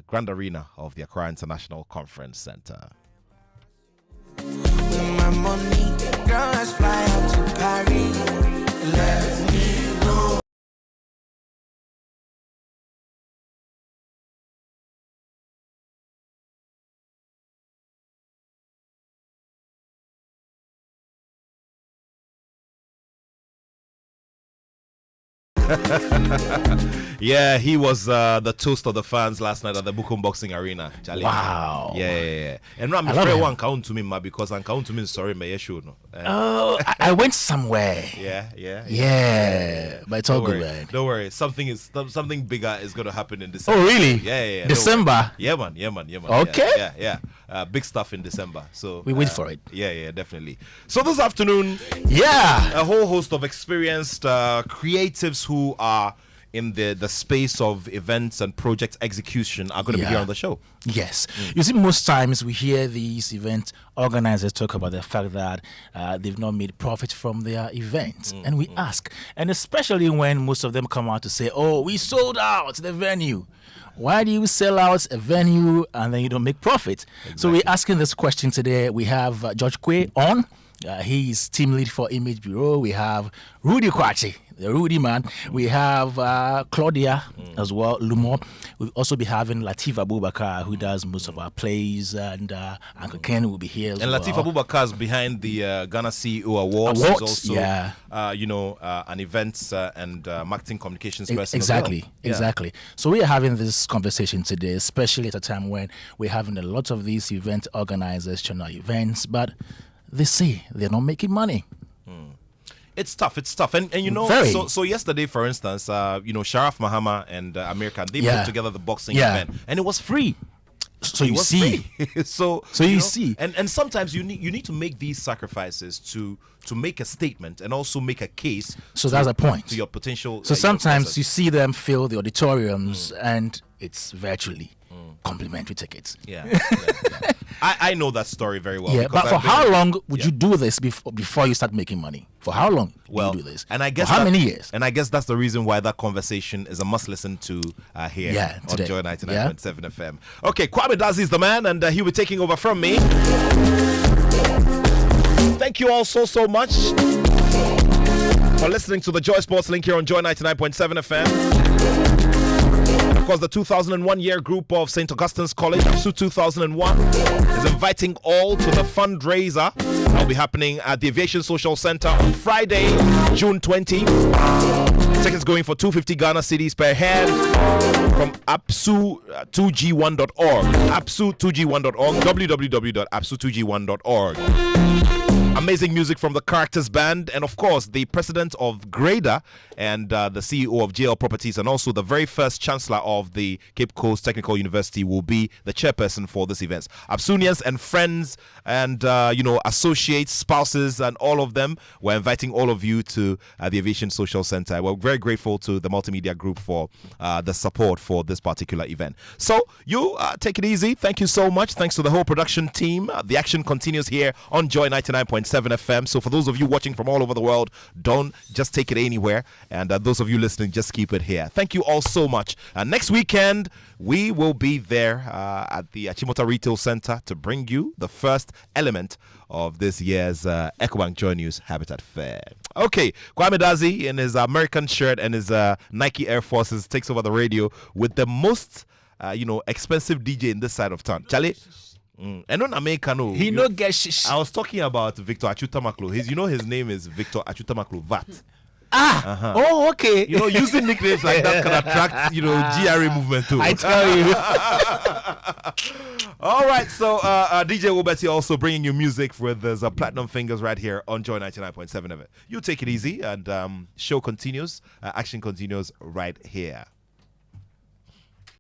Grand Arena of the Accra International Conference Center. My money, girl, let's fly out to Paris. Let me know. Yeah, he was the toast of the fans last night at the Bukum Boxing Arena. Charlie. Wow. Yeah. And I'm afraid one count to me, because I count to me. Sorry, my issue. No. I went somewhere. Yeah. But it's all good, man. Don't worry. Something bigger is going to happen in December. Oh, really? Yeah. December. Yeah, man. Okay. Yeah. Big stuff in December. So we wait for it. Yeah, definitely. So this afternoon, a whole host of experienced creatives who are in the space of events and project execution are going to be here on the show. Yes. You see, most times we hear these event organizers talk about the fact that they've not made profit from their events. And we ask, and especially when most of them come out to say, oh, we sold out the venue. Why do you sell out a venue and then you don't make profit? Exactly. So we're asking this question today. We have George Kwe on. He's team lead for Image Bureau. We have Rudy Kwachi, the Rudy man. We have Claudia as well, Lumo. We'll also be having Latif Abubakar, who does most of our plays, and Uncle Ken will be here as well. And Latif Abubakar is behind the Ghana CEO Awards. He's also, an events and marketing communications person. Exactly. So we are having this conversation today, especially at a time when we're having a lot of these event organizers, channel events, but they say they're not making money. It's tough. And so yesterday, for instance, Sharaf Mahama and Amir Khan, they put together the boxing event, and it was free. So It you was see. free. so you know, see. and sometimes you need to make these sacrifices to make a statement and also make a case. So that's a point. To your potential. So sometimes sponsors. you see them fill the auditoriums and it's virtually complimentary tickets. Yeah. I know that story very well. Yeah, because but for I've been- how long would you do this before you start making money? For how long Well, do you do this? and I guess for how that- many years? And I guess that's the reason why that conversation is a must listen to here Yeah, on today. Joy 99.7 FM. Okay, Kwame Dazi is the man, and he'll be taking over from me. Thank you all so much for listening to the Joy Sports Link here on Joy 99.7 FM. Of course, the 2001 year group of St. Augustine's College, APSU 2001, is inviting all to the fundraiser that will be happening at the Aviation Social Center on Friday, June 20. Tickets going for 250 Ghana cedis per head from apsu2g1.org. apsu2g1.org, www.apsu2g1.org. Amazing music from the Characters Band, and of course the president of Grader and the CEO of JL Properties, and also the very first chancellor of the Cape Coast Technical University will be the chairperson for this event. Absunians and friends and associates, spouses, and all of them, we're inviting all of you to the Aviation Social Center. We're very grateful to the multimedia group for the support for this particular event. So you take it easy. Thank you so much. Thanks to the whole production team. The action continues here on Joy 99.7 FM. So for those of you watching from all over the world, don't just take it anywhere. And those of you listening, just keep it here. Thank you all so much. Next weekend, we will be there at the Achimota Retail Center to bring you the first element of this year's EcoBank Joy News Habitat Fair. Okay, Kwame Dazi in his American shirt and his Nike Air Forces takes over the radio with the most expensive DJ in this side of town. Charlie. And on American, He no get shish. I was talking about Victor Achutamaklo. His name is Victor Achutamaklo VAT. Oh, okay. Using nicknames like that can attract, GRA movement too. I tell you. All right, so DJ Wobeti also bringing you music with his Platinum Fingers right here on Joy 99.7 of it. You take it easy, and show continues, action continues right here.